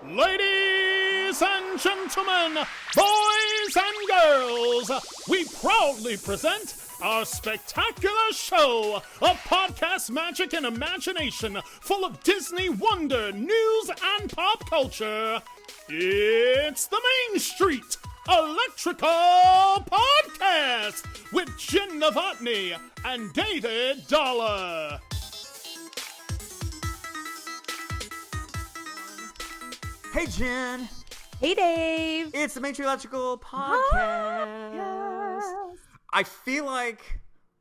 Ladies and gentlemen, boys and girls, we proudly present our spectacular show of podcast magic and imagination full of Disney wonder, news, and pop culture. It's the Main Street Electrical Podcast with Jenn Dave and David Dollar. Hey, Jen. Hey, Dave. It's the Main Street Electrical Podcast. I feel like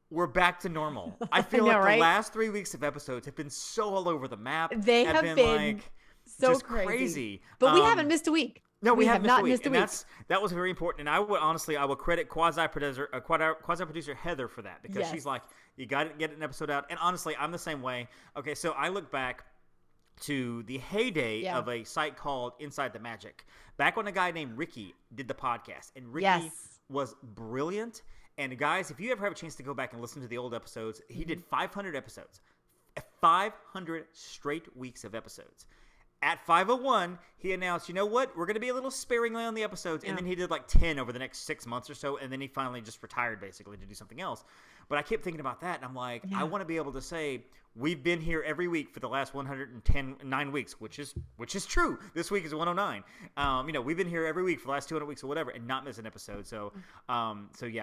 we're back to normal. I feel like the last 3 weeks of episodes have been so all over the map. They have been like, so just crazy. But we haven't missed a week. No, we have not missed a week. That was very important. And I will credit quasi-producer Heather for that because she's like, you got to get an episode out. And honestly, I'm the same way. Okay, so I look back to the heyday of a site called Inside the Magic. Back when a guy named Ricky did the podcast. And Ricky was brilliant. And guys, if you ever have a chance to go back and listen to the old episodes, he did 500 episodes. 500 straight weeks of episodes. At 501, he announced, you know what? We're going to be a little sparingly on the episodes. And then he did like 10 over the next 6 months or so. And then he finally just retired basically to do something else. But I kept thinking about that. And I'm like, I want to be able to say, we've been here every week for the last 109 weeks, which is true. This week is 109. We've been here every week for the last 200 weeks or whatever and not miss an episode. So I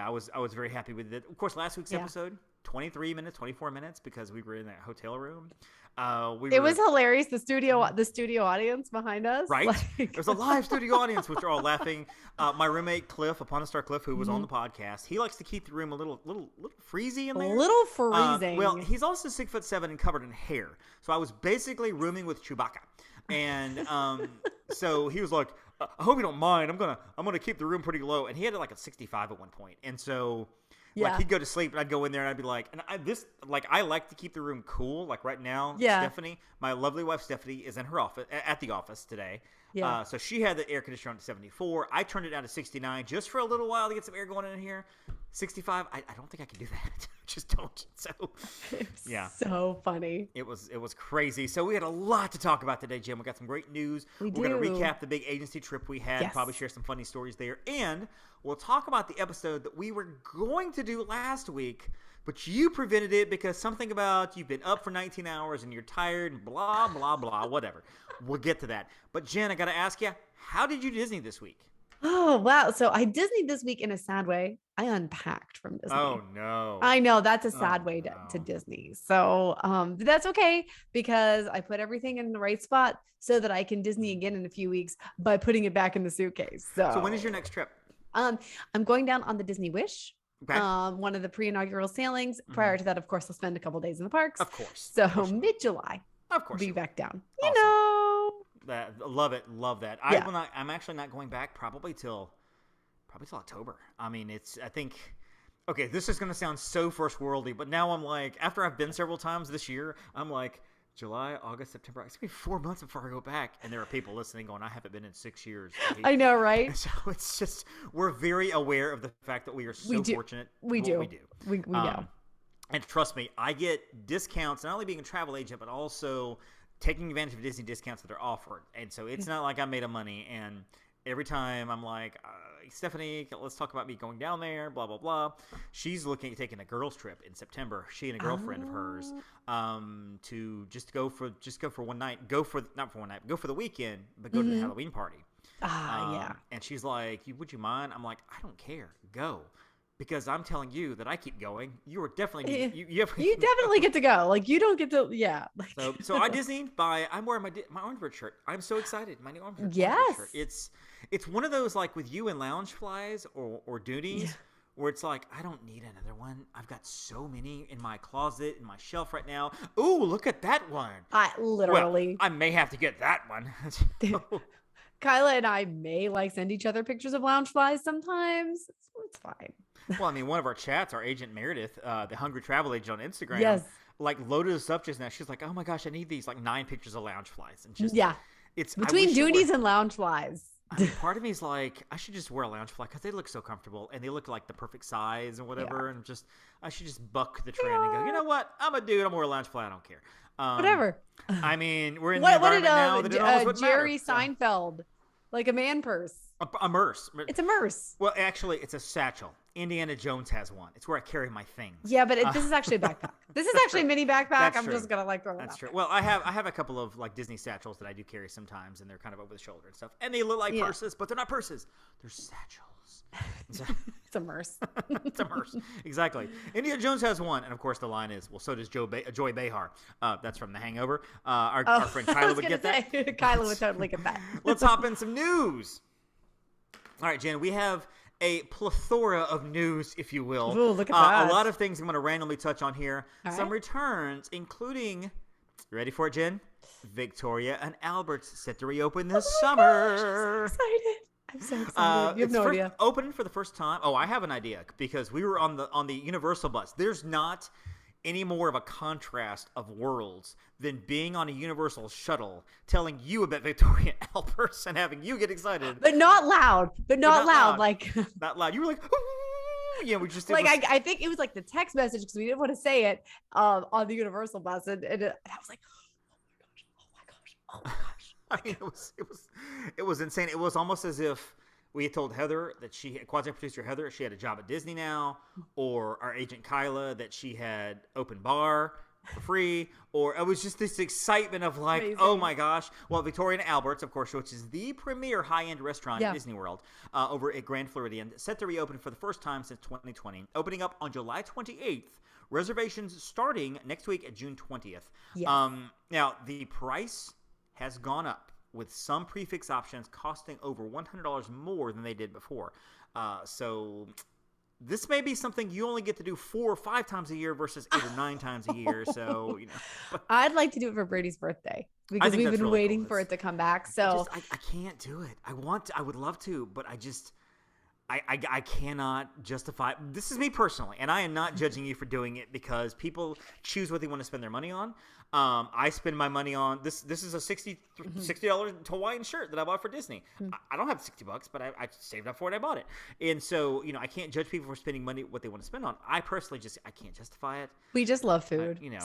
was very happy with it. Of course, last week's episode, 23 minutes, 24 minutes because we were in that hotel room. It was hilarious. The studio audience behind us. Right. There's a live studio audience, which are all laughing. My roommate, Cliff, Upon a Star Cliff, who was on the podcast, he likes to keep the room a little freezy in there. A little freezing. Well, he's also 6'7" and covered in hair. So I was basically rooming with Chewbacca. And so he was like, I hope you don't mind. I'm gonna keep the room pretty low. And he had like a 65 at one point. And so like he'd go to sleep and I'd go in there and I'd be like, I like to keep the room cool. Like right now, Stephanie, my lovely wife Stephanie, is in her office at the office today. Yeah. So she had the air conditioner on to 74. I turned it down to 69 just for a little while to get some air going in here. 65. I don't think I can do that. Just don't. So so funny. It was crazy. So we had a lot to talk about today, Jim. We got some great news. We're going to recap the big agency trip we had. Probably share some funny stories there, and we'll talk about the episode that we were going to do last week, but you prevented it because something about you've been up for 19 hours and you're tired and blah, blah, blah, whatever. We'll get to that. But Jen, I got to ask you, how did you Disney this week? Oh, wow. So I Disneyed this week in a sad way. I unpacked from Disney. Oh, no. I know that's a sad way to Disney. So that's okay because I put everything in the right spot so that I can Disney again in a few weeks by putting it back in the suitcase. So when is your next trip? I'm going down on the Disney Wish. Okay. One of the pre-inaugural sailings. Prior to that, of course, I'll spend a couple days in the parks. Of course. So mid-July. Of course. Be back down. Awesome. Love it. Love that. Yeah. I'm actually not going back probably till October. I mean, okay, this is going to sound so first worldy, but now I'm like, after I've been several times this year, I'm like, July, August, September, it's going to be 4 months before I go back. And there are people listening going, I haven't been in 6 years. I know, right? And so it's just, we're very aware of the fact that we are so fortunate. We do. We know. And trust me, I get discounts, not only being a travel agent, but also taking advantage of Disney discounts that are offered. And so it's not like I made a money. And every time I'm like, Stephanie, let's talk about me going down there, blah, blah, blah. She's looking at taking a girls trip in September. She and a girlfriend of hers to go for one night. Go for the weekend, but go to the Halloween party. And she's like, would you mind? I'm like, I don't care. Go. Because I'm telling you that I keep going. You are definitely you definitely get to go. Like you don't get to So I Disneyed I'm wearing my Orangebird shirt. I'm so excited. My new Orangebird shirt. It's one of those like with you and Loungeflies or Dooney's where it's like I don't need another one. I've got so many in my closet in my shelf right now. Ooh, look at that one. I may have to get that one. Kyla and I may send each other pictures of Loungeflies sometimes. It's fine. Well, I mean, one of our chats, our agent Meredith, the Hungry Travel Agent on Instagram, loaded us up just now. She's like, "Oh my gosh, I need these 9 pictures of Loungeflies." And just it's between Dooney's and Loungeflies. I mean, part of me is like, I should just wear a Loungefly because they look so comfortable and they look like the perfect size and whatever. And I should just buck the trend and go, you know what? I'm a dude. I'm wearing a Loungefly. I don't care. Whatever. I mean, we're in the environment now that it almost wouldn't Jerry matter. Seinfeld, like a man purse. A merce. It's a merce. Well, actually, it's a satchel. Indiana Jones has one. It's where I carry my things. Yeah, but this is actually a backpack. This is actually a mini backpack. That's I'm true. just gonna throw it That's out true. there. Well, I have a couple of like Disney satchels that I do carry sometimes, and they're kind of over the shoulder and stuff, and they look like purses, but they're not purses. They're satchels. It's a merce. It's a merce. Exactly. Indiana Jones has one, and of course the line is, well, so does Joy Behar. That's from The Hangover. Our friend Kyla would get that. Kyla would totally get that. Let's hop in some news. All right, Jen, we have a plethora of news, if you will. Ooh, look at that. A lot of things I'm going to randomly touch on here. All Some right. returns, including, you ready for it, Jen? Victoria and Albert's set to reopen this summer. I'm so excited. You have no idea. Open for the first time. Oh, I have an idea because we were on the Universal bus. There's not any more of a contrast of worlds than being on a Universal shuttle, telling you about Victoria and Albert's and having you get excited. But not loud. But not loud. Like not loud. You were like, ooh. Yeah, we just like I think it was like the text message because we didn't want to say it on the Universal bus, and I was like, oh my gosh. I mean, it was insane. It was almost as if we had told Heather that quasi-producer Heather, she had a job at Disney now, or our agent Kyla that she had open bar for free, or it was just this excitement of like, amazing. Oh my gosh. Well, Victoria and Albert's, of course, which is the premier high-end restaurant at Disney World over at Grand Floridian, set to reopen for the first time since 2020, opening up on July 28th. Reservations starting next week at June 20th. Yes. Now, the price has gone up, with some prefix options costing over $100 more than they did before. So this may be something you only get to do 4 or 5 times a year versus 8 or 9 times a year. So, you know. I'd like to do it for Brady's birthday because we've been really waiting cool. for it to come back. So I can't do it. I would love to, but I cannot justify. This is me personally, and I am not judging you for doing it because people choose what they want to spend their money on. I spend my money on this. This is a $60 Hawaiian shirt that I bought for Disney. I don't have $60, but I saved up for it. I bought it, and so you know I can't judge people for spending money what they want to spend on. I personally I can't justify it. We just love food, you know.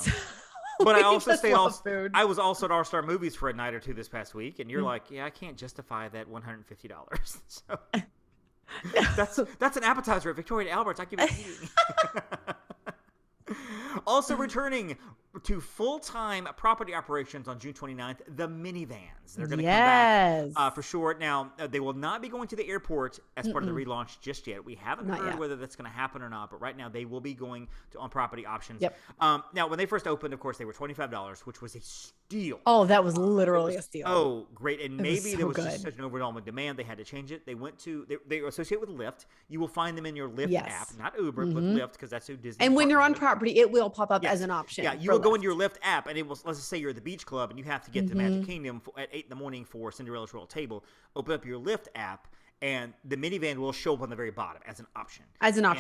But I also food. I was also at All-Star Movies for a night or two this past week, and you're like, yeah, I can't justify that $150. So. That's an appetizer at Victoria and Albert's. I give it eating. Also returning to full-time property operations on June 29th, the Minnie Vans. They're going to come back for sure. Now, they will not be going to the airport as part of the relaunch just yet. We haven't heard whether that's going to happen or not, but right now they will be going to on-property options. Yep. Now, when they first opened, of course, they were $25, which was a steal. Oh, that was literally a steal. Oh, great. And maybe there was good. just such an overwhelming demand, they had to change it. They went to they associate with Lyft. You will find them in your Lyft app, not Uber, but Lyft, because that's who Disney. And when you're on property, it will pop up as an option. Yeah, you will go into your Lyft app, and it will. Let's just say you're at the beach club, and you have to get to Magic Kingdom at 8 in the morning for Cinderella's Royal Table. Open up your Lyft app, and the minivan will show up on the very bottom as an option.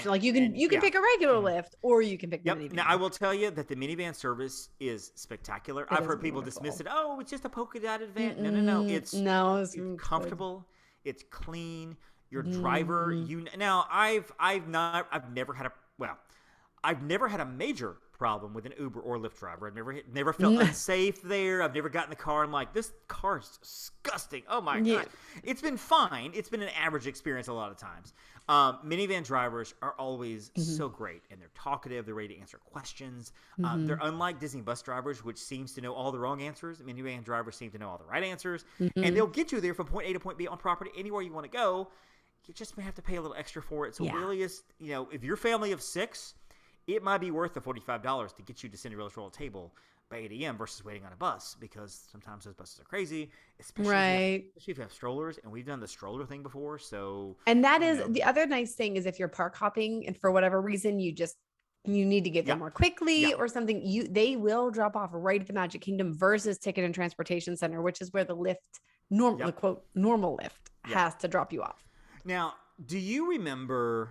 Like you can pick a regular Lyft, or you can pick the minivan. Now I will tell you that the minivan service is spectacular. I've heard people dismiss it. Oh, it's just a polka dotted van. No. It's comfortable. It's clean. Your driver. I've never had a major problem with an Uber or Lyft driver. I've never felt unsafe there. I've never gotten in the car and like, this car is disgusting. Oh my God. It's been fine. It's been an average experience a lot of times. Minivan drivers are always so great, and they're talkative. They're ready to answer questions. They're unlike Disney bus drivers, which seems to know all the wrong answers. Minivan drivers seem to know all the right answers, and they'll get you there from point A to point B on property anywhere you want to go. You just may have to pay a little extra for it. So really, if you're a family of 6, it might be worth the $45 to get you to Cinderella's Royal Table by 8 a.m. versus waiting on a bus, because sometimes those buses are crazy, especially if you have strollers, and we've done the stroller thing before. And that is the other nice thing is if you're park hopping and for whatever reason you need to get there more quickly or something, they will drop off right at the Magic Kingdom versus Ticket and Transportation Center, which is where the Lyft, the quote normal Lyft has to drop you off. Now, do you remember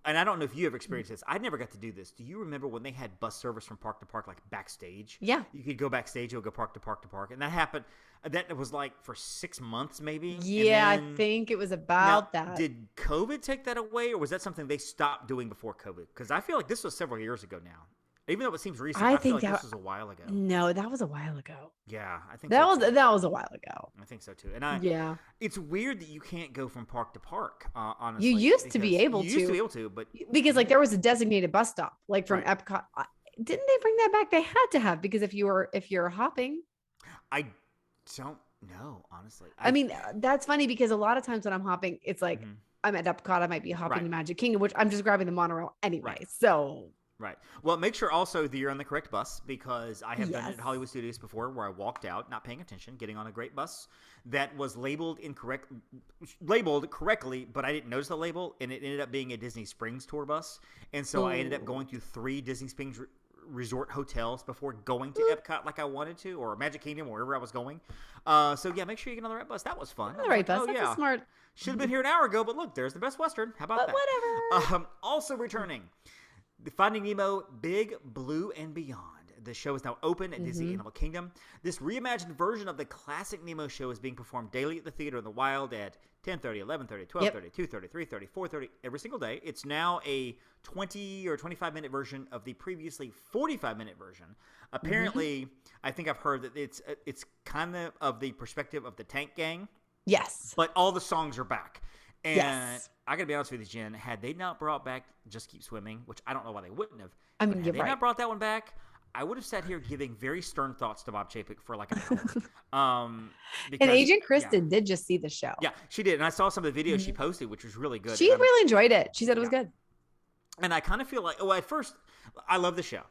and I don't know if you ever experienced this. I never got to do this. Do you remember when they had bus service from park to park, like backstage? Yeah. You could go backstage, you'll go park to park to park. And that happened, that was like for 6 months maybe. Yeah, I think it was about that. Did COVID take that away, or was that something they stopped doing before COVID? Because I feel like this was several years ago now. Even though it seems recent, I feel like this was a while ago. No, that was a while ago. Yeah, I think that was a while ago. I think so too. And it's weird that you can't go from park to park. Honestly, you used to be able to, but because like there was a designated bus stop, like from Epcot. Didn't they bring that back? They had to have, because if you're hopping, I don't know, honestly. I mean, that's funny because a lot of times when I'm hopping, it's like I'm at Epcot, I might be hopping to Magic Kingdom, which I'm just grabbing the monorail anyway. So. Right. Well, make sure also that you're on the correct bus, because I have done it at Hollywood Studios before where I walked out, not paying attention, getting on a great bus that was labeled correctly, but I didn't notice the label, and it ended up being a Disney Springs tour bus. And so I ended up going through 3 Disney Springs resort hotels before going to Epcot like I wanted to, or Magic Kingdom, or wherever I was going. So yeah, make sure you get on the right bus. That was fun. The right bus. That's smart. Should have been here an hour ago, but look, there's the Best Western. How about that? Whatever. Also returning, Finding Nemo, Big Blue and Beyond. The show is now open at Disney Animal Kingdom. This reimagined version of the classic Nemo show is being performed daily at the Theater in the Wild at 10:30, 11:30, 12:30, 2:30, 3:30, 4:30 every single day. It's now a 20 or 25-minute version of the previously 45-minute version. Apparently, I think I've heard that it's kind of the perspective of the Tank Gang. Yes. But all the songs are back. And I got to be honest with you, Jen, had they not brought back Just Keep Swimming, which I don't know why they wouldn't have. I mean, had they not brought that one back, I would have sat here giving very stern thoughts to Bob Chapek for like an hour. And Agent Kristen did just see the show. Yeah, she did. And I saw some of the videos she posted, which was really good. She really enjoyed it. She said it was good. And I kind of feel like, at first, I love the show.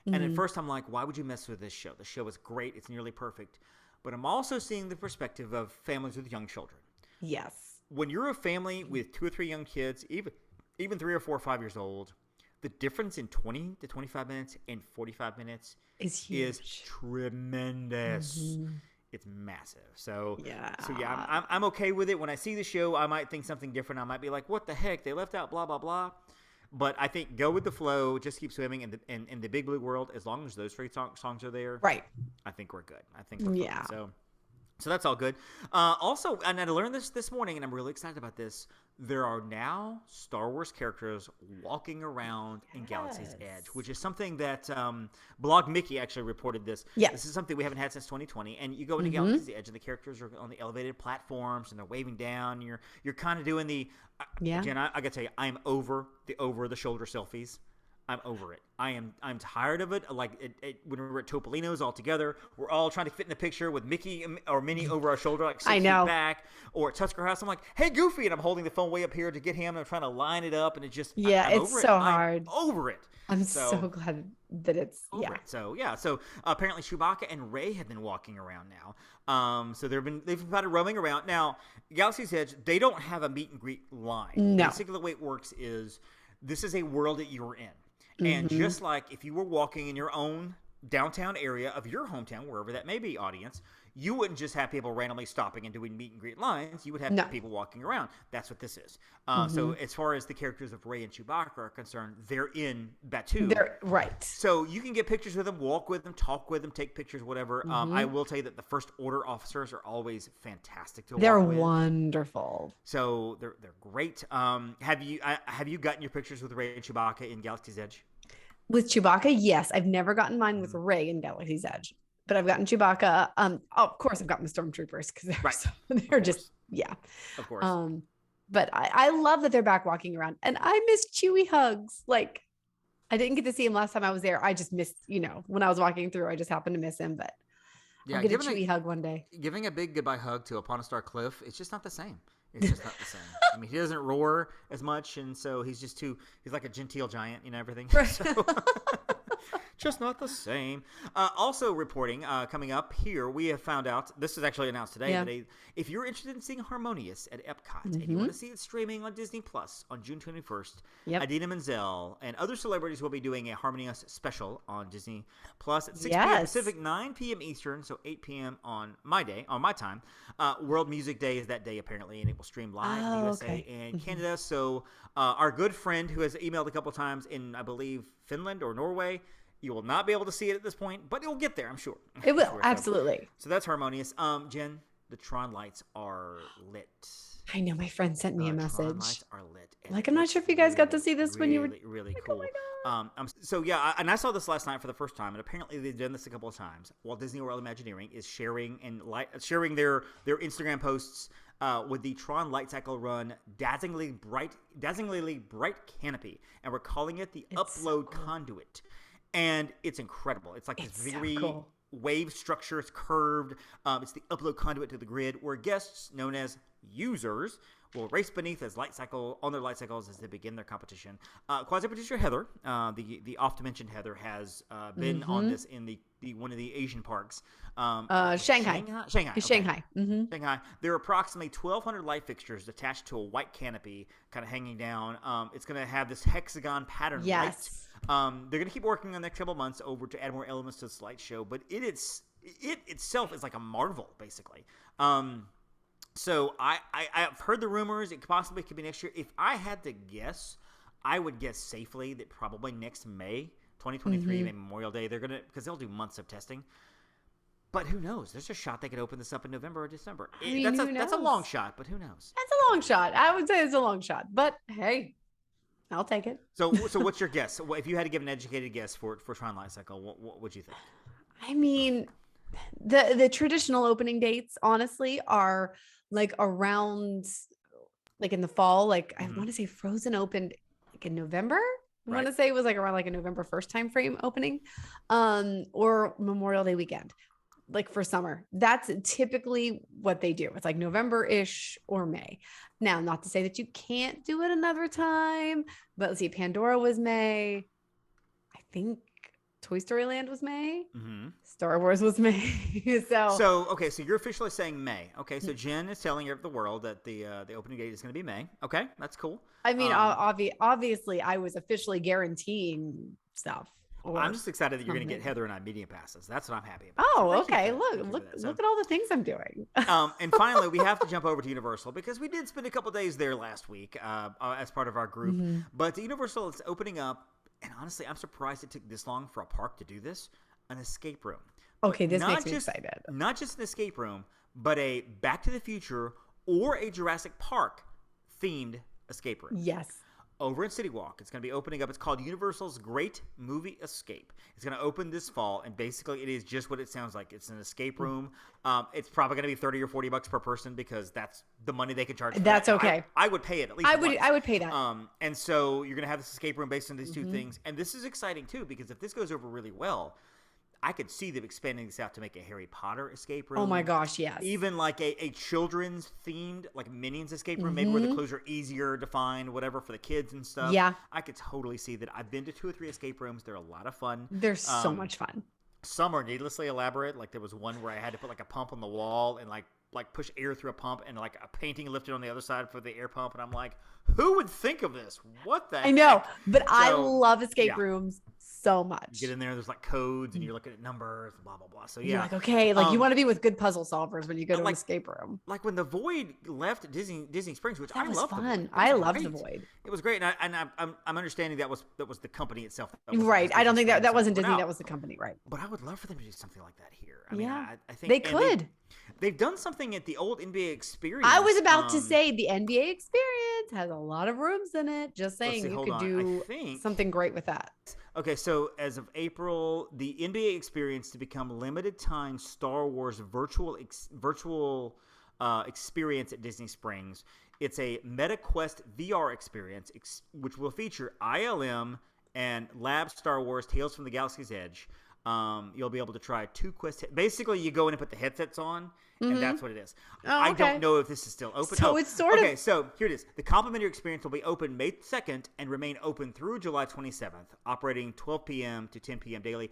And at first I'm like, why would you mess with this show? The show is great. It's nearly perfect. But I'm also seeing the perspective of families with young children. Yes. When you're a family with 2 or 3 young kids, even 3 or 4 or 5 years old, the difference in 20 to 25 minutes and 45 minutes is huge. Is tremendous. It's massive. So I'm okay with it. When I see the show, I might think something different. I might be like, what the heck? They left out blah, blah, blah. But I think go with the flow. Just keep swimming in the Big Blue world. As long as those 3 songs are there, right? I think we're good. I think we're fine. So that's all good. Also, and I learned this morning, and I'm really excited about this. There are now Star Wars characters walking around in Galaxy's Edge, which is something that Blog Mickey actually reported this. Yes. This is something we haven't had since 2020. And you go into Galaxy's Edge, and the characters are on the elevated platforms, and they're waving down. You're kind of doing the Jen, I got to tell you, I'm over the shoulder selfies. I'm over it. I'm tired of it. Like when we're at Topolino's all together, we're all trying to fit in the picture with Mickey or Minnie over our shoulder, like 6 feet back. Or at Tusker House, I'm like, "Hey, Goofy," and I'm holding the phone way up here to get him. And I'm trying to line it up, and it just it's so hard. I'm over it. I'm so glad that it's over it. So apparently Chewbacca and Rey have been walking around now. So they've started roaming around now. Galaxy's Edge, they don't have a meet and greet line. No. Basically, the way it works is this is a world that you're in. And just like if you were walking in your own downtown area of your hometown, wherever that may be, audience, you wouldn't just have people randomly stopping and doing meet and greet lines. You would have people walking around. That's what this is. So as far as the characters of Rey and Chewbacca are concerned, they're in Batuu. They're right. So you can get pictures with them, walk with them, talk with them, take pictures, whatever. I will tell you that the First Order officers are always fantastic to walk with. They're wonderful. So they're great. Have you gotten your pictures with Rey and Chewbacca in Galaxy's Edge? With Chewbacca, yes. I've never gotten mine with Rey in Galaxy's Edge, but I've gotten Chewbacca. Of course, I've gotten the Stormtroopers because they're just of course. But I love that they're back walking around, and I miss Chewie hugs. Like I didn't get to see him last time I was there. I just missed, when I was walking through, I just happened to miss him. But I'll get a Chewie hug one day. Giving a big goodbye hug to Upon a Star Cliff, it's just not the same. It's just not the same. I mean, he doesn't roar as much, and so he's like a genteel giant, everything. Right. So, Just not the same. Also reporting, coming up here, we have found out, this is actually announced today, that if you're interested in seeing Harmonious at Epcot and you want to see it streaming on Disney Plus on June 21st, Idina Menzel and other celebrities will be doing a Harmonious special on Disney Plus at 6 p.m. Pacific, 9 p.m. Eastern, so 8 p.m. on my time. World Music Day is that day, apparently, and it will stream live in the USA and Canada. So our good friend who has emailed a couple times in, I believe, Finland or Norway, you will not be able to see it at this point, but it will get there, I'm sure. It will, absolutely. So that's Harmonious. Jen, the Tron lights are lit. I know, my friend sent me a message. Tron lights are lit. Like, I'm not sure if you guys got to see this when you were... Really like, cool. Oh my God. So yeah, and I saw this last night for the first time, and apparently they've done this a couple of times. Walt Disney World Imagineering is sharing their Instagram posts with the Tron Light Cycle Run dazzlingly bright canopy, and we're calling it the Upload Conduit. And it's incredible. It's like this very wave structure. It's curved. It's the upload conduit to the grid where guests, known as users, will race beneath on their light cycles as they begin their competition. Quasi-producer Heather, the oft-mentioned Heather, has been on this in the one of the Asian parks. Shanghai. Shanghai. Shanghai. There are approximately 1,200 light fixtures attached to a white canopy kind of hanging down. It's going to have this hexagon pattern light. They're going to keep working on the next couple months to add more elements to this light show, but it itself is like a marvel, basically. So I've heard the rumors. It possibly could be next year. If I had to guess, I would guess safely that probably next May 2023, maybe Memorial Day, because they'll do months of testing. But who knows? There's a shot they could open this up in November or December. That's a long shot, but who knows? That's a long shot. I would say it's a long shot, but hey, I'll take it. So what's your guess? If you had to give an educated guess for Tron Light Cycle, what would you think? I mean, the traditional opening dates, honestly, are like around, like in the fall. Like I want to say Frozen opened like in November. I want to say it was like around like a November 1st time frame opening, or Memorial Day weekend, like for summer. That's typically what they do. It's like November-ish or May. Now, not to say that you can't do it another time, but let's see, Pandora was May. I think Toy Story Land was May. Star Wars was May. So you're officially saying May. Okay, so Jen is telling the world that the opening date is going to be May. Okay, that's cool. I mean, obviously, I was officially guaranteeing stuff. I'm just excited that you're going to get Heather and I media passes. That's what I'm happy about. Oh, okay. Look at all the things I'm doing. And finally, we have to jump over to Universal because we did spend a couple days there last week as part of our group. But the Universal is opening up, and honestly, I'm surprised it took this long for a park to do this, an escape room. Okay, this makes me excited. Not just an escape room, but a Back to the Future or a Jurassic Park themed escape room. Yes. Over in CityWalk. It's going to be opening up. It's called Universal's Great Movie Escape. It's going to open this fall, and basically it is just what it sounds like. It's an escape room. It's probably going to be $30 or $40 per person because that's the money they can charge for That's that. okay. I would pay it at least I would pay that. And so you're going to have this escape room based on these two things. And this is exciting, too, because if this goes over really well, I could see them expanding this out to make a Harry Potter escape room. Oh my gosh, yes. Even like a children's themed, like Minions escape room, maybe where the clues are easier to find, whatever, for the kids and stuff. Yeah. I could totally see that. I've been to 2 or 3 escape rooms. They're a lot of fun. They're so much fun. Some are needlessly elaborate. Like there was one where I had to put like a pump on the wall and like push air through a pump and like a painting lifted on the other side for the air pump. And I'm like, who would think of this? What the heck? I know, but I love escape rooms so much. You get in there, there's like codes and you're looking at numbers, blah, blah, blah. So yeah. You're like, okay, like you want to be with good puzzle solvers when you go to an escape room. Like when the Void left Disney Springs, which that was loved. Fun. I loved the Void. It was great. And I'm understanding that was the company itself. Right. I don't think that wasn't Disney. That was the company. Right. But I would love for them to do something like that here. I mean, I think they could. They've done something at the old NBA Experience. I was about to say the NBA Experience has a lot of rooms in it. Just saying, you could do something great with that. Okay, so as of April, the NBA Experience to become limited time Star Wars virtual experience at Disney Springs. It's a MetaQuest VR experience, which will feature ILM and Lab Star Wars Tales from the Galaxy's Edge. You'll be able to try 2 Quest. Basically, you go in and put the headsets on, and that's what it is. Oh, I don't know if this is still open. So it's sort of... Okay, so here it is. The complimentary experience will be open May 2nd and remain open through July 27th, operating 12 p.m. to 10 p.m. daily.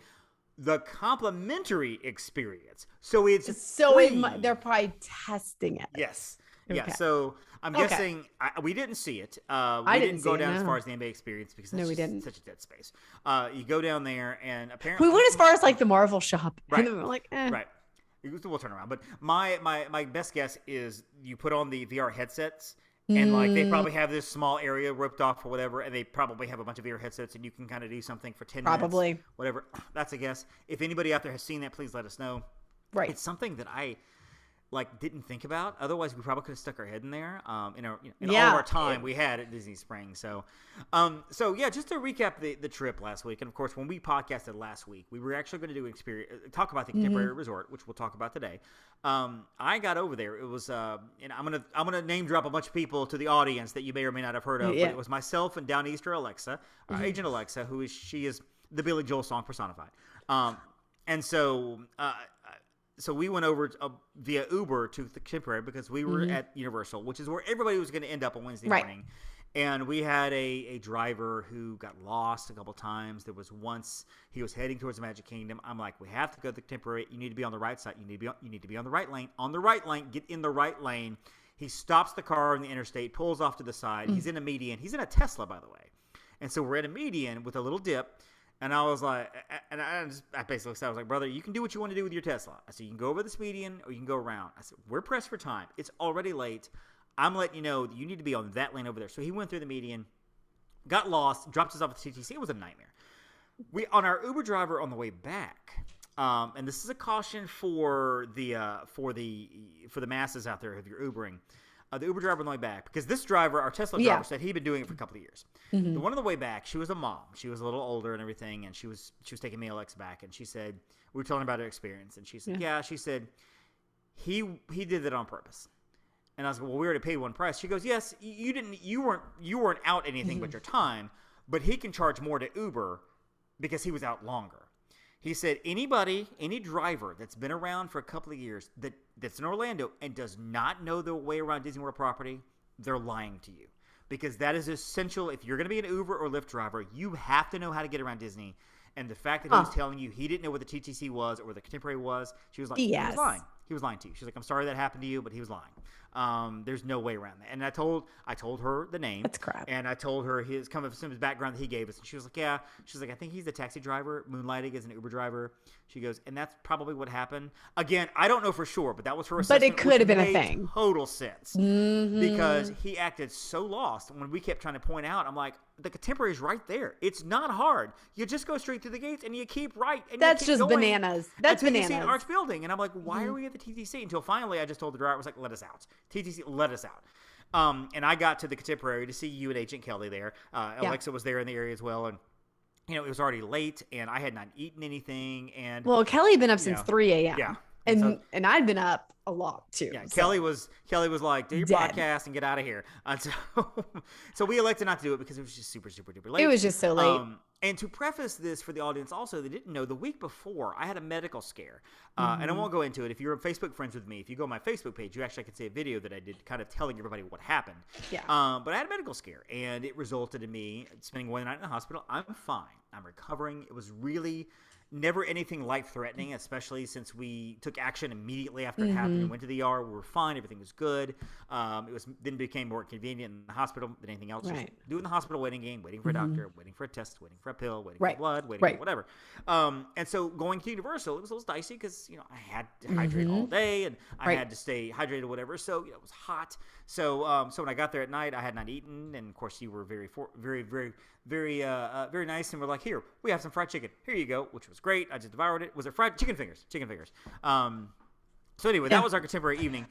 The complimentary experience. So it's free. They're probably testing it. Yes. Okay. Yeah, so I'm guessing we didn't see it. We didn't go down as far as the NBA experience because that's such a dead space. You go down there and apparently... We went as far as like the Marvel shop. Right. And then we're like, Right. We'll turn around. But my best guess is you put on the VR headsets and like they probably have this small area roped off or whatever, and they probably have a bunch of VR headsets and you can kind of do something for 10 minutes. Whatever. That's a guess. If anybody out there has seen that, please let us know. Right. It's something that I didn't think about. Otherwise, we probably could have stuck our head in there. In all of our time we had at Disney Springs. So yeah, just to recap the trip last week, and of course, when we podcasted last week, we were actually going to talk about the Contemporary Resort, which we'll talk about today. I got over there. It was, and I'm gonna name drop a bunch of people to the audience that you may or may not have heard of. But it was myself and Downeaster Alexa, Agent Alexa, she is the Billy Joel song personified. And so. So we went over via Uber to the Contemporary because we were at Universal, which is where everybody was going to end up on Wednesday morning. And we had a driver who got lost a couple times. There was once he was heading towards the Magic Kingdom. I'm like, we have to go to the Contemporary. You need to be on the right side. You need to be on the right lane. On the right lane. Get in the right lane. He stops the car on the interstate, pulls off to the side. He's in a median. He's in a Tesla, by the way. And so we're at a median with a little dip. And I was like, and I basically said, I was like, brother, you can do what you want to do with your Tesla. I said, you can go over this median or you can go around. I said, we're pressed for time. It's already late. I'm letting you know that you need to be on that lane over there. So he went through the median, got lost, dropped us off at the TTC. It was a nightmare. On our Uber driver on the way back, and this is a caution for the masses out there if you're Ubering. The Uber driver on the way back, because this driver, our Tesla driver, said he'd been doing it for a couple of years. The one on the way back, she was a mom. She was a little older and everything, and she was taking me Alex back, and she said, we were telling her about her experience, and she said, she said, he did that on purpose. And I was like, well, we already paid one price. She goes, yes, you weren't out anything but your time, but he can charge more to Uber because he was out longer. He said, any driver that's been around for a couple of years that's in Orlando and does not know their way around Disney World property, they're lying to you. Because that is essential. If you're going to be an Uber or Lyft driver, you have to know how to get around Disney. And the fact that he was telling you he didn't know where the TTC was or where the Contemporary was, she was like, he was lying. He was lying to you. She's like, I'm sorry that happened to you, but he was lying. There's no way around that. And I told her the name. That's crap. And I told her his background that he gave us. And she was like, yeah. She's like, I think he's the taxi driver, moonlighting as an Uber driver. She goes, and that's probably what happened. Again, I don't know for sure, but that was her assessment. But it could have been a thing. Total sense. Because he acted so lost when we kept trying to point out. I'm like, the Contemporary is right there. It's not hard. You just go straight through the gates and you keep right. And that's you keep just going bananas. That's until bananas. You see an arch building. And I'm like, why are we at the TTC? Until finally I just told the driver, I was like, let us out. TTC, let us out. And I got to the Contemporary to see you and Agent Kelly there. Alexa was there in the area as well. And, it was already late and I had not eaten anything. And Kelly had been up since 3 a.m. Yeah. And I'd been up a lot too. Yeah, so. Kelly was like, do your podcast and get out of here. And so we elected not to do it because it was just super, super duper late. It was just so late. And to preface this for the audience also, they didn't know, the week before I had a medical scare. And I won't go into it. If you're Facebook friends with me, if you go on my Facebook page, you actually can see a video that I did kind of telling everybody what happened. Yeah. But I had a medical scare and it resulted in me spending one night in the hospital. I'm fine. I'm recovering. It was really never anything life-threatening, especially since we took action immediately after it happened and went to the ER. We were fine. Everything was good. Then became more convenient in the hospital than anything else. Right. Just doing the hospital waiting game, waiting for a doctor, waiting for a test, waiting for a pill, waiting for blood, waiting for whatever. And so going to Universal, it was a little dicey because, I had to hydrate all day and I had to stay hydrated or whatever. So, it was hot. So when I got there at night, I had not eaten. And of course, you were very, very, very, very nice. And we're like, here, we have some fried chicken. Here you go, which was great. I just devoured it. Was it fried chicken fingers? Chicken fingers. So anyway, that was our Contemporary evening.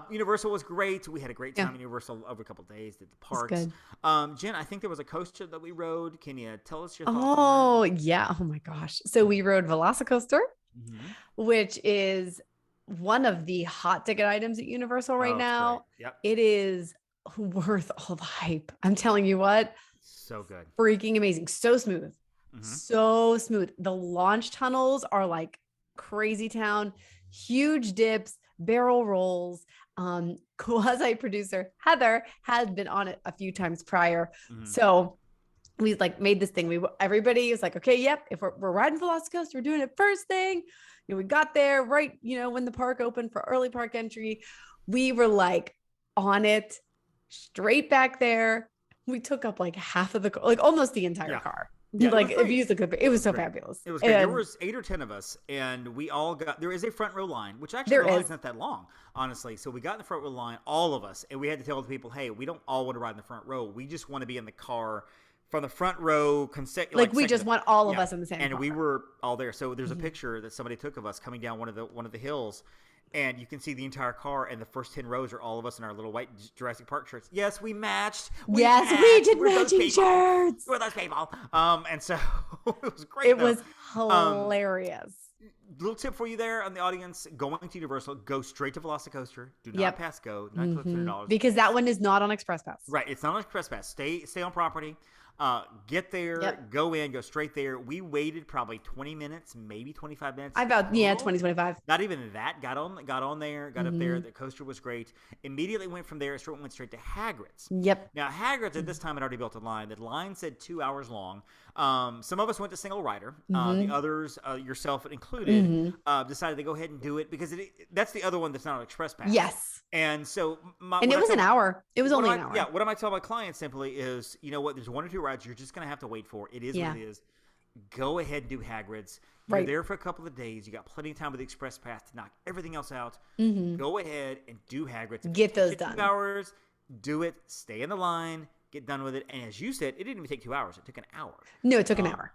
Universal was great. We had a great time at Universal over a couple of days. Did the parks. Good. Jen, I think there was a coaster that we rode. Can you tell us your thoughts on that? Yeah. Oh my gosh. So we rode Velocicoaster, which is one of the hot ticket items at Universal right now. Yep. It is worth all the hype. I'm telling you what. So good. Freaking amazing. So smooth. So smooth. The launch tunnels are like crazy town, huge dips, barrel rolls. Quasi producer Heather had been on it a few times prior. So we like made this thing. Everybody was like, okay, yep. If we're riding Velocicoaster, we're doing it first thing. We got there right, when the park opened for early park entry, we were like on it straight back there. We took up like half of the, like almost the entire car. Yeah, like if you use the clip, it was so fabulous. It was great. There was 8 or 10 of us, and we all got. There is a front row line, which actually the line's not that long, honestly. So we got in the front row line, all of us, and we had to tell the people, "Hey, we don't all want to ride in the front row. We just want to be in the car from the front row." Like we just want all of us in the same. And car. We were all there. So there's a picture that somebody took of us coming down one of the hills. And you can see the entire car, and the first 10 rows are all of us in our little white Jurassic Park shirts. Yes, we matched. We did matching shirts. We're those people. And so it was great. It was hilarious. Little tip for you there on the audience: going to Universal, go straight to Velocicoaster. Do not pass go. Not $200 because that one is not on Express Pass. Right, it's not on Express Pass. Stay on property. Get there, go in, go straight there. We waited probably 20 minutes, maybe 25 minutes. 20, 25. Not even that. Got on there, got up there. The coaster was great. Immediately went from there, went straight to Hagrid's. Yep. Now, Hagrid's at this time had already built a line. The line said 2 hours long. Some of us went to single rider. The others, yourself included, decided to go ahead and do it because that's the other one that's not on Express Pass. Yes. And so, it was an hour. It was only an hour. Yeah. What am I telling my clients simply is, you know what? There's 1 or 2 rides you're just going to have to wait for. It is what it is. Go ahead and do Hagrid's. You're there for a couple of days. You got plenty of time with the Express Pass to knock everything else out. Go ahead and do Hagrid's. Get those done. 2 hours. Do it. Stay in the line. Get done with it. And as you said, it didn't even take 2 hours. It took an hour. No, it took an hour.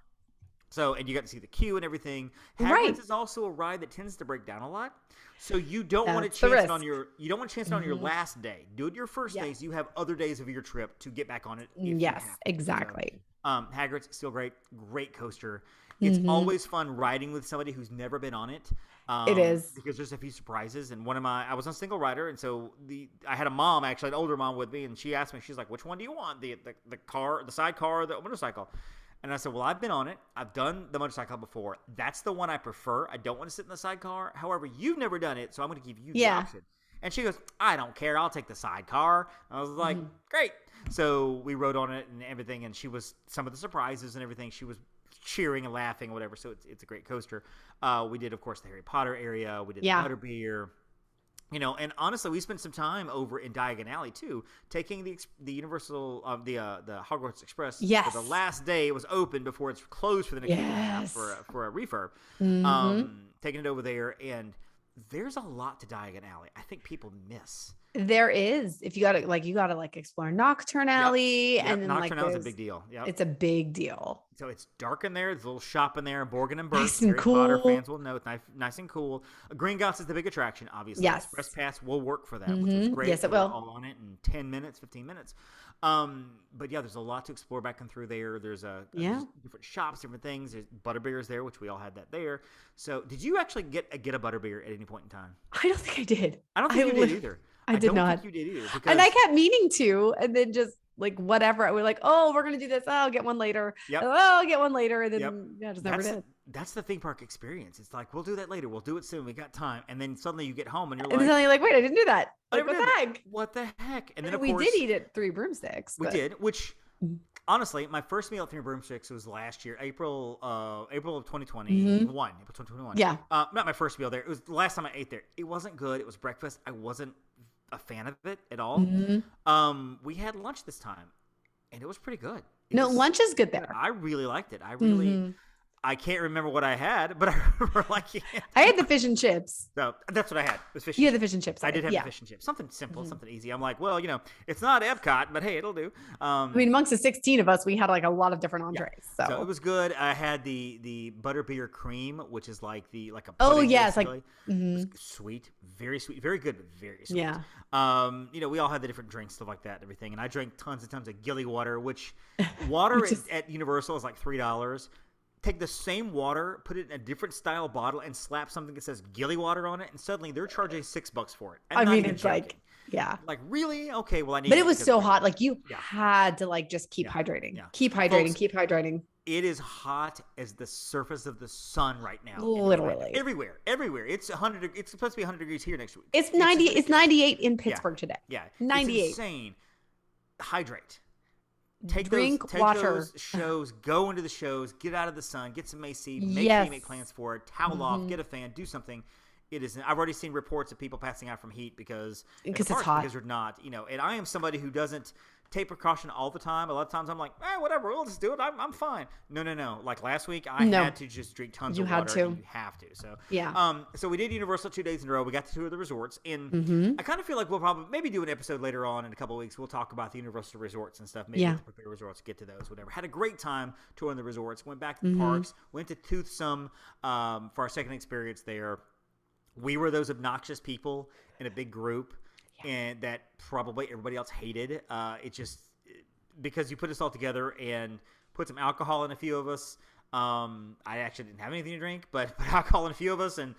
So, and you got to see the queue and everything. Hagrid's is also a ride that tends to break down a lot. So you don't want to chance it on your last day. Do it your first day so you have other days of your trip to get back on it. Yes, exactly. So, Hagrid's still great coaster. It's always fun riding with somebody who's never been on it. It is. Because there's a few surprises. And I was on single rider, and so I had a mom, actually, an older mom with me, and she asked me, she's like, which one do you want? The car, the sidecar, or the motorcycle? And I said, well, I've been on it. I've done the motorcycle before. That's the one I prefer. I don't want to sit in the sidecar. However, you've never done it, so I'm going to give you the option. And she goes, I don't care. I'll take the sidecar. I was like, great. So we rode on it and everything, and she was some of the surprises and everything. She was cheering and laughing and whatever, so it's a great coaster. We did, of course, the Harry Potter area. We did the Butterbeer. And honestly, we spent some time over in Diagon Alley too, taking the Universal, the Hogwarts Express. Yes. For the last day it was open before it's closed for the next year and a half for a refurb. Taking it over there, and there's a lot to Diagon Alley. I think people miss. There is. If you gotta explore Nocturne Alley, and then Nocturne Alley is a big deal. Yep. It's a big deal. So it's dark in there. There's a little shop in there. Borgin and Burke. Nice and Harry cool. Potter fans will know it's nice and cool. Gringotts is the big attraction, obviously. Yes. Express Pass will work for that, which is great. Yes, it will. All on it in 10 minutes, 15 minutes. But yeah, there's a lot to explore back and through there. There's there's different shops, different things. There's Butterbeer's there, which we all had that there. So did you actually get a Butterbeer at any point in time? I don't think I did. I don't think you did either. I did not. I don't think you did either. Because... And I kept meaning to, and then just whatever. We're like, oh, we're gonna do this. Oh, I'll get one later. Yep. Oh, I'll get one later, and then just never did. That's the theme park experience. It's like, we'll do that later. We'll do it soon. We got time. And then suddenly you get home and then you're like, wait, I didn't do that. What the heck? What the heck? And then of we course, did eat at Three Broomsticks. We did, which honestly, my first meal at Three Broomsticks was last year, April of 2021. April 2021. Yeah. Not my first meal there. It was the last time I ate there. It wasn't good. It was breakfast. I wasn't a fan of it at all. We had lunch this time, and it was pretty good. Lunch is good there. I really liked it. I can't remember what I had, but I remember liking it. I had the fish and chips. So that's what I had. Was fish. You had the fish and chips. I did have the fish and chips. Something simple, something easy. I'm like, well, it's not Epcot, but hey, it'll do. I mean, amongst the 16 of us, we had a lot of different entrees. Yeah. So it was good. I had the butterbeer cream, which is like a pudding. Oh yes, It was sweet, very sweet, very good, but very sweet. Yeah. We all had the different drinks, stuff like that, and everything. And I drank tons and tons of Gilly water, which water at Universal is like $3. Take the same water, put it in a different style bottle, and slap something that says Gilly water on it, and suddenly they're charging $6 for it. I mean, it's joking. Like really? Okay, well I need. But it was so hot, you had to just keep hydrating, keep hydrating, keep hydrating. It is hot as the surface of the sun right now. Literally. Everywhere. It's 100. It's supposed to be 100 degrees here next week. It's 90. It's 98 in Pittsburgh today. Yeah. 98. It's insane. Hydrate. Drink water. Those shows, go into the shows, get out of the sun, get some AC, make plans for it, towel off, get a fan, do something. It is. I've already seen reports of people passing out from heat because it's hot. Because they're not, and I am somebody who doesn't take precaution all the time. A lot of times I'm like, whatever, we'll just do it. I'm fine. No. Like last week, I had to just drink tons of water. You have to. So so we did Universal 2 days in a row. We got to 2 of the resorts, and I kind of feel like we'll probably maybe do an episode later on in a couple of weeks. We'll talk about the Universal resorts and stuff. Maybe the prepared resorts, get to those, whatever. Had a great time touring the resorts. Went back to the parks. Went to Toothsome for our second experience there. We were those obnoxious people in a big group. And that probably everybody else hated. It just because you put us all together and put some alcohol in a few of us. I actually didn't have anything to drink, but put alcohol in a few of us, and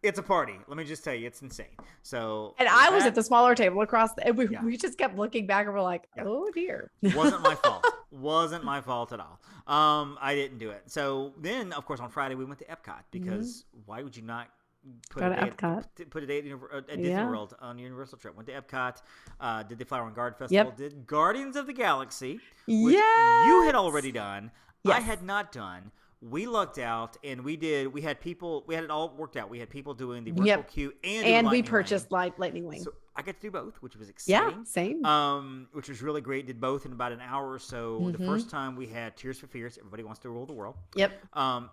it's a party. Let me just tell you, it's insane. So, and I was at the smaller table across, and we just kept looking back, and we're like, oh dear, wasn't my fault. Wasn't my fault at all. I didn't do it. So then, of course, on Friday we went to Epcot because why would you not? Put a day at Disney World on the Universal trip. Went to Epcot, did the Flower and Garden Festival, did Guardians of the Galaxy, which you had already done. I had not done. We lucked out, and we had it all worked out. We had people doing the virtual queue and we purchased Lightning Lane. So I got to do both, which was exciting. Yeah, same. Which was really great. Did both in about an hour or so. The first time we had Tears for Fears. Everybody wants to rule the world. Yep.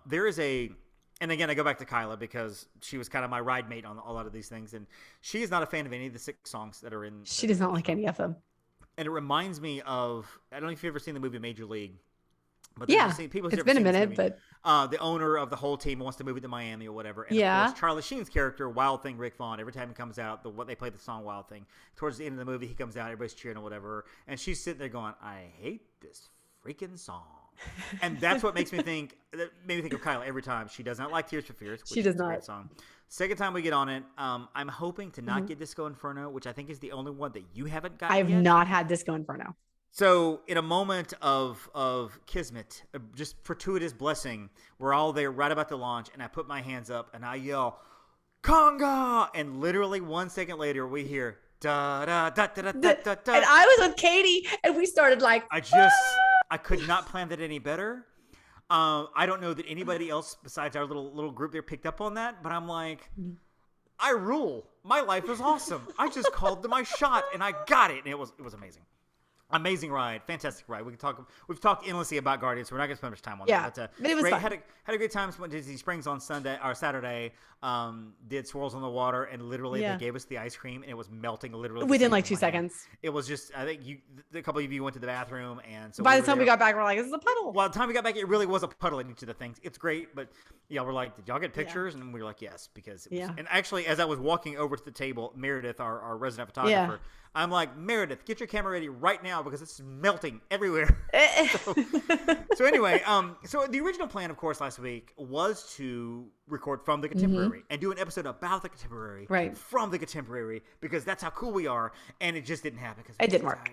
There is a. And again, I go back to Kyla because she was kind of my ride mate on a lot of these things. And she is not a fan of any of the 6 songs that are in. She does not like any of them. And it reminds me of, I don't know if you've ever seen the movie Major League. But it's been a minute, but. The owner of the whole team wants to move it to Miami or whatever. And of course, Charlie Sheen's character, Wild Thing Rick Vaughn, every time he comes out, they play the song Wild Thing. Towards the end of the movie, he comes out, everybody's cheering or whatever. And she's sitting there going, I hate this freaking song. And that's what made me think of Kyla every time. She does not like Tears for Fears, which is a great song. Second time we get on it, I'm hoping to not get Disco Inferno, which I think is the only one that you haven't gotten I've yet. not had Disco Inferno. So in a moment of kismet, just fortuitous blessing, we're all there right about to launch, and I put my hands up and I yell, Conga! And literally 1 second later, we hear, da da da da da da da. And I was with Katie, and we started like, I could not plan that any better. I don't know that anybody else besides our little group there picked up on that, but I'm like, I rule. My life is awesome. I just called my shot and I got it, and it was amazing. Amazing ride, fantastic ride. We've talked endlessly about Guardians, so we're not gonna spend much time on that. But it was fun. Had a great time. Went to Disney Springs on Saturday. Did swirls on the water, and literally they gave us the ice cream, and it was melting literally within like 2 seconds. It was just, I think a couple of you went to the bathroom, and so by the time we got back, we're like, this is a puddle. Well, by the time we got back, it really was a puddle in each of the things. It's great, but we're like, did y'all get pictures? And we were like, yes, because it was, and actually, as I was walking over to the table, Meredith, our resident photographer. I'm like, Meredith, get your camera ready right now because it's melting everywhere. so anyway, so the original plan, of course, last week was to record from the Contemporary and do an episode about the Contemporary from the Contemporary because that's how cool we are, and it just didn't happen because it didn't work.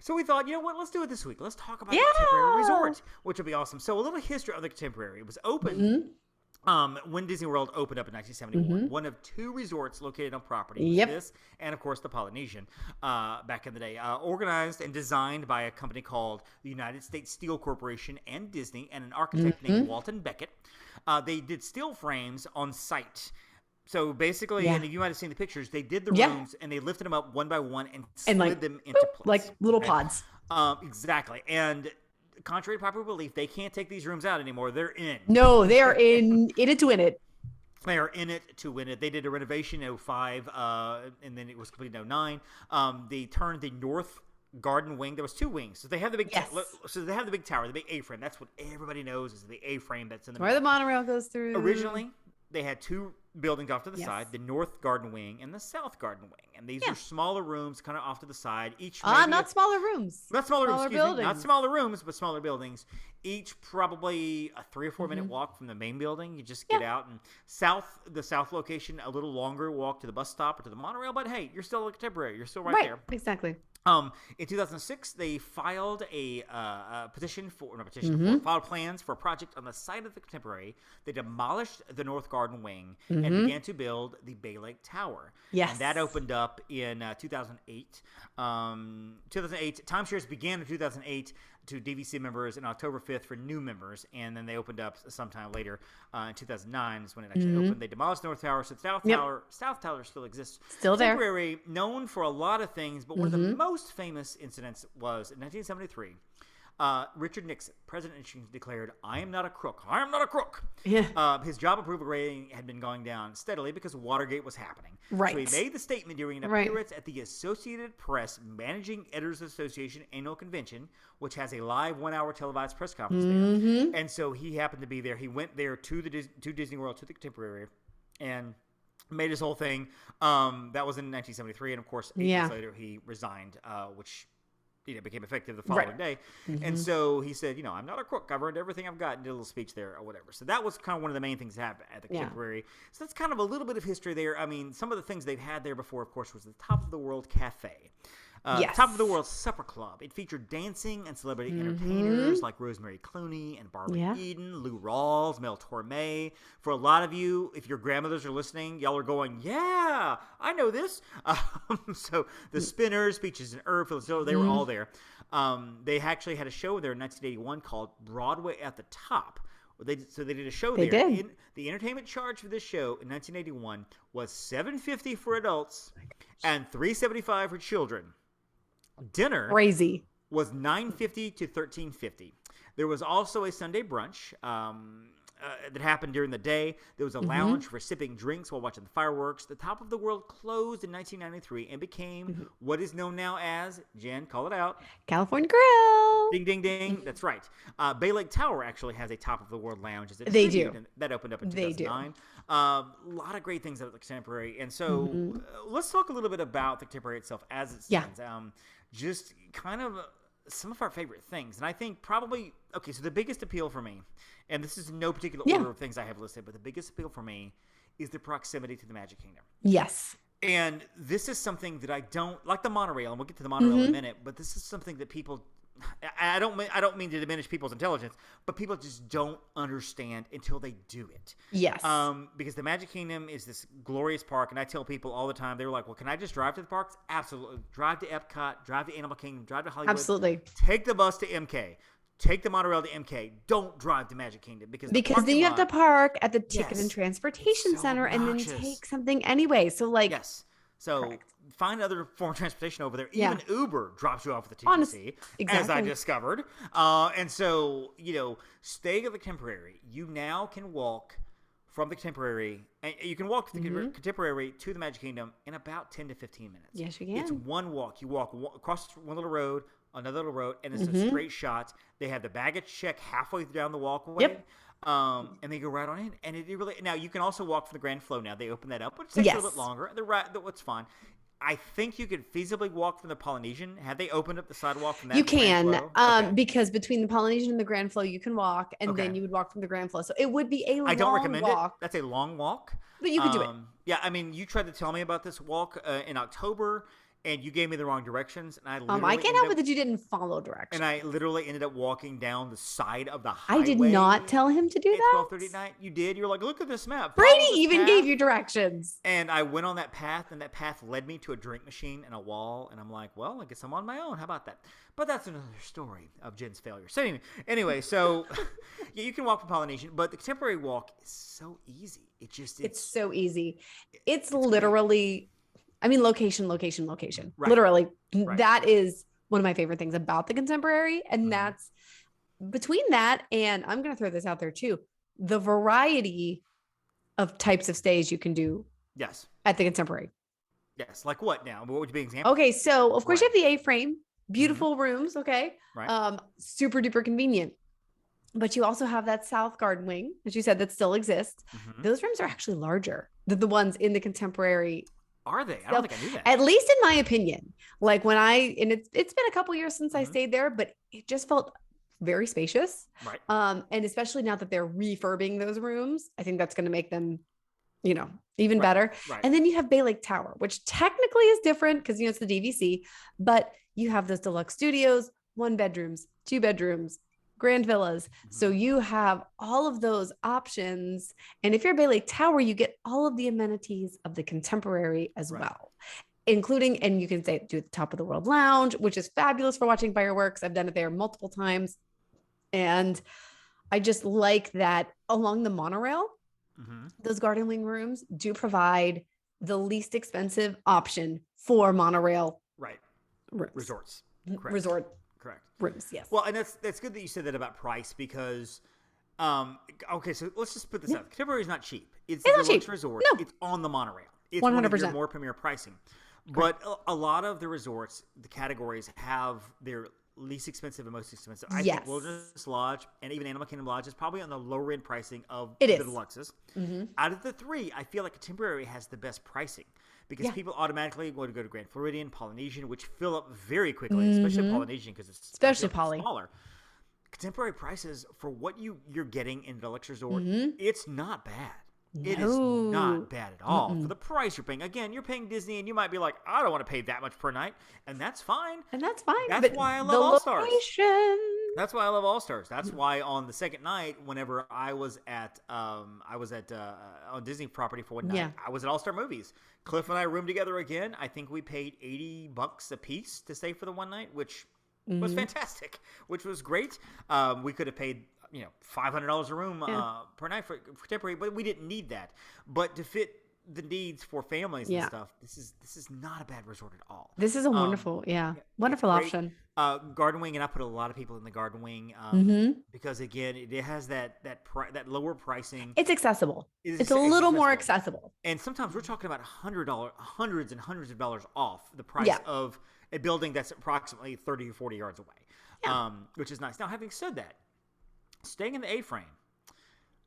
So we thought, you know what, let's do it this week. Let's talk about the Contemporary Resort, which will be awesome. So a little history of the Contemporary. It was opened when Disney World opened up in 1971, one of 2 resorts located on property. This and, of course, the Polynesian back in the day. Organized and designed by a company called the United States Steel Corporation and Disney and an architect named Walton Beckett. They did steel frames on site. So basically, and you might have seen the pictures, they did the rooms and they lifted them up one by one and slid them into place. Like little pods. Exactly. And contrary to popular belief, they can't take these rooms out anymore. They're in. No, they are in it to win it. They are in it to win it. They did a renovation in 2005, and then it was completed in 2009. They turned the north garden wing. There was 2 wings. So they have the big so they have the big tower, the big A-frame. That's what everybody knows is the A-frame that's in the where the monorail goes through. Originally, they had 2 buildings off to the side, the north garden wing and the south garden wing. And these are smaller rooms kind of off to the side. Each not smaller rooms. Not smaller rooms, excuse me. Not smaller rooms, but smaller buildings. Each probably a 3 or 4 minute walk from the main building. You just get out, and the south location, a little longer walk to the bus stop or to the monorail. But hey, you're still a Contemporary. You're still right there. Exactly. In 2006, they filed filed plans for a project on the site of the Contemporary. They demolished the North Garden wing and began to build the Bay Lake Tower. Yes. And that opened up in 2008. 2008, timeshares began in 2008 to DVC members and October 5th for new members. And then they opened up sometime later in 2009 is when it actually opened. They demolished the North Tower. So South Tower still exists. Still there. Contemporary, known for a lot of things, but one of the most famous incidents was in 1973. Richard Nixon, President Nixon, declared, "I am not a crook. I am not a crook." Yeah. His job approval rating had been going down steadily because Watergate was happening. Right. So he made the statement during an appearance at the Associated Press Managing Editors Association annual convention, which has a live 1-hour televised press conference there. And so he happened to be there. He went there to Disney World, to the Contemporary, and made his whole thing. That was in 1973, and of course, 8 years later, he resigned, which became effective the following day. And so he said, I'm not a crook. I've earned everything I've got, and did a little speech there or whatever. So that was kind of one of the main things that happened at the Contemporary. So that's kind of a little bit of history there. I mean, some of the things they've had there before, of course, was the Top of the World Cafe. Top of the World Supper Club. It featured dancing and celebrity entertainers like Rosemary Clooney and Barbara Eden, Lou Rawls, Mel Torme. For a lot of you, if your grandmothers are listening, y'all are going, "Yeah, I know this." So the Spinners, Peaches and Herb, they were all there. They actually had a show there in 1981 called Broadway at the Top. They did a show there. The entertainment charge for this show in 1981 was $7.50 for adults and $3.75 for children. Dinner was $9.50 to $13.50. There was also a Sunday brunch that happened during the day. There was a lounge for sipping drinks while watching the fireworks. The Top of the World closed in 1993 and became what is known now as, Jen, call it out, California Grill. Ding, ding, ding. That's right. Bay Lake Tower actually has a Top of the World lounge. They do. And that opened up in 2009. A lot of great things at the Contemporary. And so let's talk a little bit about the Contemporary itself as it stands. Just kind of some of our favorite things. And I think probably, so the biggest appeal for me, and this is in no particular order of things I have listed, but the biggest appeal for me is the proximity to the Magic Kingdom. Yes. And this is something that I don't, like the monorail, and we'll get to the monorail in a minute, but this is something that people, I don't mean to diminish people's intelligence, but people just don't understand until they do it. Yes. Because the Magic Kingdom is this glorious park, and I tell people all the time, they're like, "Well, can I just drive to the parks?" Absolutely. Drive to Epcot, drive to Animal Kingdom, drive to Hollywood. Absolutely. Take the bus to MK. Take the monorail to MK. Don't drive to Magic Kingdom because then you have to park at the Ticket and Transportation Center and then take something anyway. So So find other form of transportation over there. Even Uber drops you off at the TTC, as I discovered. And so, staying at the Contemporary, you now can walk from the Contemporary, and you can walk from the Contemporary to the Magic Kingdom in about 10 to 15 minutes. Yes, you can. It's one walk. You walk across one little road, another little road, and it's a straight shot. They have the baggage check halfway down the walkway. Yep. And they go right on in, and it really. Now you can also walk from the Grand Flow. Now they open that up, which takes a little bit longer. It's fine. I think you could feasibly walk from the Polynesian. Have they opened up the sidewalk from that? You can, because between the Polynesian and the Grand Flow, you can walk, and then you would walk from the Grand Flow. So it would be a long walk. I don't recommend it. That's a long walk, but you could do it. Yeah, I mean, you tried to tell me about this walk in October. And you gave me the wrong directions, and I can't help it that you didn't follow directions. And I literally ended up walking down the side of the highway. I did not tell him to do that. 12:30 at night, you did. You were like, "Look at this map." Brady even gave you directions. And I went on that path, and that path led me to a drink machine and a wall. And I'm like, "Well, I guess I'm on my own. How about that?" But that's another story of Jen's failure. So anyway, so you can walk from Polynesian, but the Contemporary walk is so easy. It's so easy. It's literally. Location. Right. Literally. Right. That is one of my favorite things about the Contemporary. And that's between that, and I'm going to throw this out there too, the variety of types of stays you can do. Yes. At the Contemporary. Yes. Like what now? What would be an example? Okay. So of course you have the A-frame, beautiful rooms. Okay. Right. Super duper convenient. But you also have that South Garden wing, as you said, that still exists. Those rooms are actually larger than the ones in the Contemporary. Are they? I don't think I knew that. At least in my opinion. Like when it's been a couple years since I stayed there, but it just felt very spacious. Right. And especially now that they're refurbing those rooms, I think that's going to make them even better. Right. And then you have Bay Lake Tower, which technically is different because, it's the DVC, but you have those deluxe studios, 1 bedrooms, 2 bedrooms, grand villas. So you have all of those options. And if you're Bay Lake Tower, you get all of the amenities of the Contemporary as well, including, and you can do the Top of the World Lounge, which is fabulous for watching fireworks. I've done it there multiple times. And I just like that along the monorail, those garden wing rooms do provide the least expensive option for monorail rooms. Resorts. Correct. Resort Correct. rooms. Yes. Well, and that's good that you said that about price because, okay, so let's just put this out. Contemporary is not cheap. It's a deluxe resort. No. It's on the monorail. It's 100%. One of your more premier pricing. But a lot of the resorts, the categories have their least expensive and most expensive. I think Wilderness Lodge and even Animal Kingdom Lodge is probably on the lower end pricing of the deluxes. Out of the 3, I feel like Contemporary has the best pricing because people automatically want to go to Grand Floridian, Polynesian, which fill up very quickly, especially Polynesian because it's smaller. Contemporary prices for what you're getting in the deluxe resort, it's not bad. It is not bad at all for the price you're paying. Again, you're paying Disney, and you might be like, I don't want to pay that much per night, and that's fine. That's why I love All Stars. That's why I love All Stars. That's why on the second night, whenever I was at on Disney property for one night, I was at All Star Movies. Cliff and I roomed together again. I think we paid $80 a piece to stay for the one night, which was fantastic, which was great. We could have paid $500 a room per night for Contemporary, but we didn't need that. But to fit the needs for families and stuff, this is not a bad resort at all. This is a wonderful, wonderful option. Garden Wing, and I put a lot of people in the Garden Wing because again, it has that lower pricing. It's accessible. It's a little more accessible. And sometimes we're talking about hundreds and hundreds of dollars off the price of a building that's approximately 30 or 40 yards away, which is nice. Now, having said that, staying in the A-frame,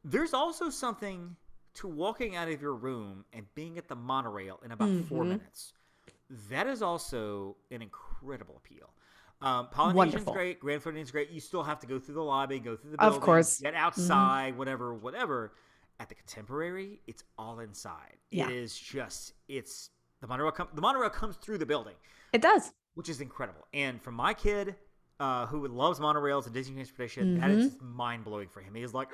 there's also something to walking out of your room and being at the monorail in about 4 minutes. That is also an incredible appeal. Polynesian's great. Grand Floridian's great. You still have to go through the lobby, go through the building, of course, get outside, whatever. At the Contemporary, it's all inside. It is just, the monorail comes through the building. It does. Which is incredible. And for my kid, who loves monorails and Disney transportation, that is mind blowing for him. He is like,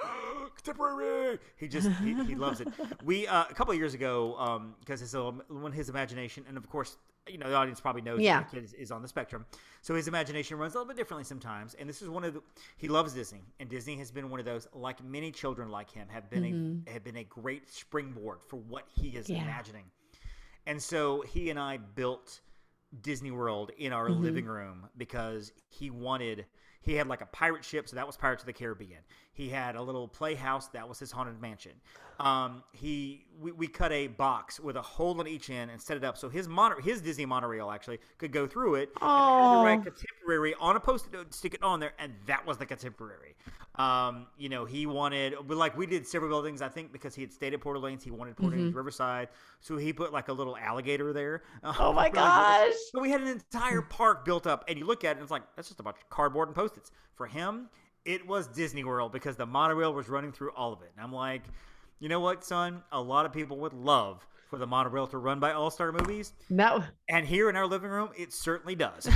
Contemporary. He loves it. We a couple of years ago, because his imagination, and of course, the audience probably knows that my kid is on the spectrum, so his imagination runs a little bit differently sometimes. And this is he loves Disney, and Disney has been one of those, like many children like him, have been a great springboard for what he is imagining. And so he and I built Disney World in our living room because he had like a pirate ship, so that was Pirates of the Caribbean. He had a little playhouse, that was his Haunted Mansion. We cut a box with a hole in each end and set it up so his Disney monorail actually could go through it. And had the right Contemporary on a post-it note, stick it on there, and that was the Contemporary. He wanted, we did several buildings, I think, because he had stayed at Port Orleans. He wanted Port Orleans Riverside, so he put like a little alligator there. Oh my gosh! So we had an entire park built up, and you look at it, and it's like, that's just a bunch of cardboard and Post-its. For him, it was Disney World because the monorail was running through all of it. And I'm like, you know what, son? A lot of people would love for the monorail to run by All-Star Movies. No. And here in our living room, it certainly does.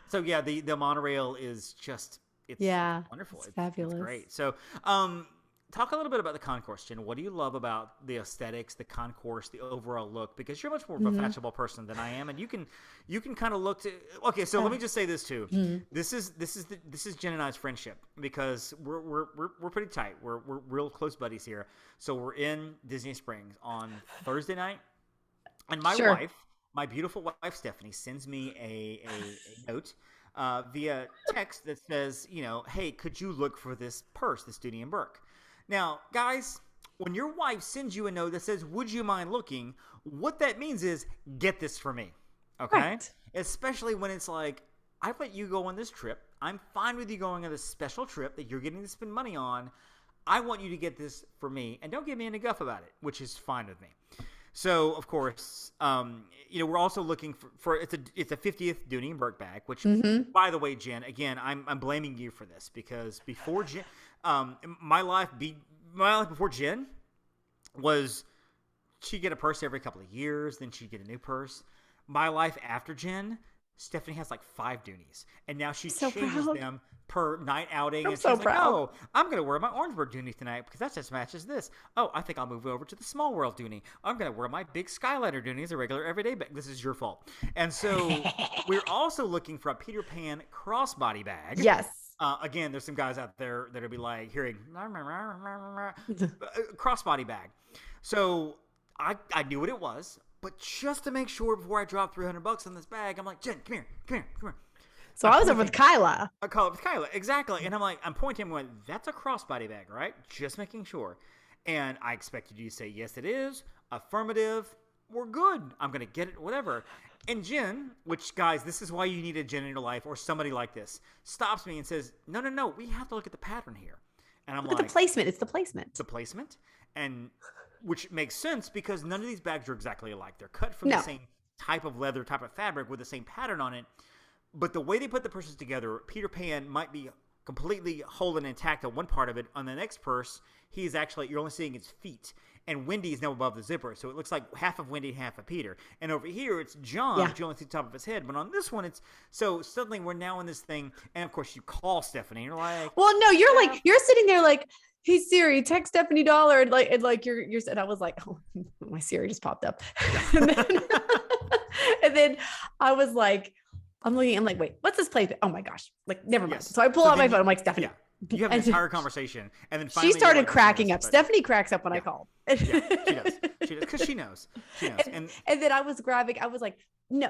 So yeah, the monorail is just, it's wonderful. It's fabulous. It's great. So talk a little bit about the concourse, Jen. What do you love about the aesthetics, the concourse, the overall look? Because you're much more of a fashionable person than I am, and you can kind of look to. Okay, so let me just say this too. This is Jen and I's friendship because we're pretty tight. We're real close buddies here. So we're in Disney Springs on Thursday night, and my wife, my beautiful wife Stephanie, sends me a note via text that says, hey, could you look for this purse, this Dooney and Burke? Now, guys, when your wife sends you a note that says, would you mind looking, what that means is, get this for me, okay? Right. Especially when it's like, I've let you go on this trip. I'm fine with you going on this special trip that you're getting to spend money on. I want you to get this for me, and don't give me any guff about it, which is fine with me. So, of course, we're also looking for it's a 50th Dooney and Burke bag, which, by the way, Jen, again, I'm blaming you for this because before Jen, my life my life before Jenn was she'd get a purse every couple of years, then she'd get a new purse. My life after Jenn, Stephanie has like 5 Dooneys, and now she changes them per night outing. I'm and so she's proud. like, oh, I'm going to wear my Orangeburg Dooney tonight because that just matches this. Oh, I think I'll move over to the Small World Dooney. I'm going to wear my big Skyliner Dooney as a regular everyday bag. This is your fault. And so we're also looking for a Peter Pan crossbody bag. Yes. Again, there's some guys out there that'll be like hearing crossbody bag. So I knew what it was, but just to make sure before I drop $300 on this bag, I'm like, Jenn, come here. So I was over with Kyla. I call it with Kyla, exactly. And I'm pointing him, going, that's a crossbody bag, right? Just making sure. And I expected you to say, yes, it is. Affirmative. We're good. I'm going to get it, whatever. And Jenn, which, guys, this is why you need a Jenn in your life or somebody like this, stops me and says, no, we have to look at the pattern here. And I'm Look at the placement. It's the placement. The placement. And which makes sense because none of these bags are exactly alike. They're cut from the same type of leather, type of fabric with the same pattern on it. But the way they put the purses together, Peter Pan might be completely whole and intact on one part of it. On the next purse, he's actually, you're only seeing his feet. And Wendy is now above the zipper. So it looks like half of Wendy, half of Peter. And over here, it's John, but you only see the top of his head. But on this one, it's, so suddenly we're now in this thing. And of course, you call Stephanie. And you're like, well, no, you're sitting there like, hey Siri, text Stephanie $. And you're, and I was like, oh, my Siri just popped up. and then I was like, I'm like, wait, what's this place? Oh my gosh. Like, never mind. Yes. So I pull out my phone. I'm like, Stephanie. Yeah. You have an entire conversation. And then finally she started cracking up. Stephanie cracks up when I called. Yeah, she does. Because she knows. And then I was like, no.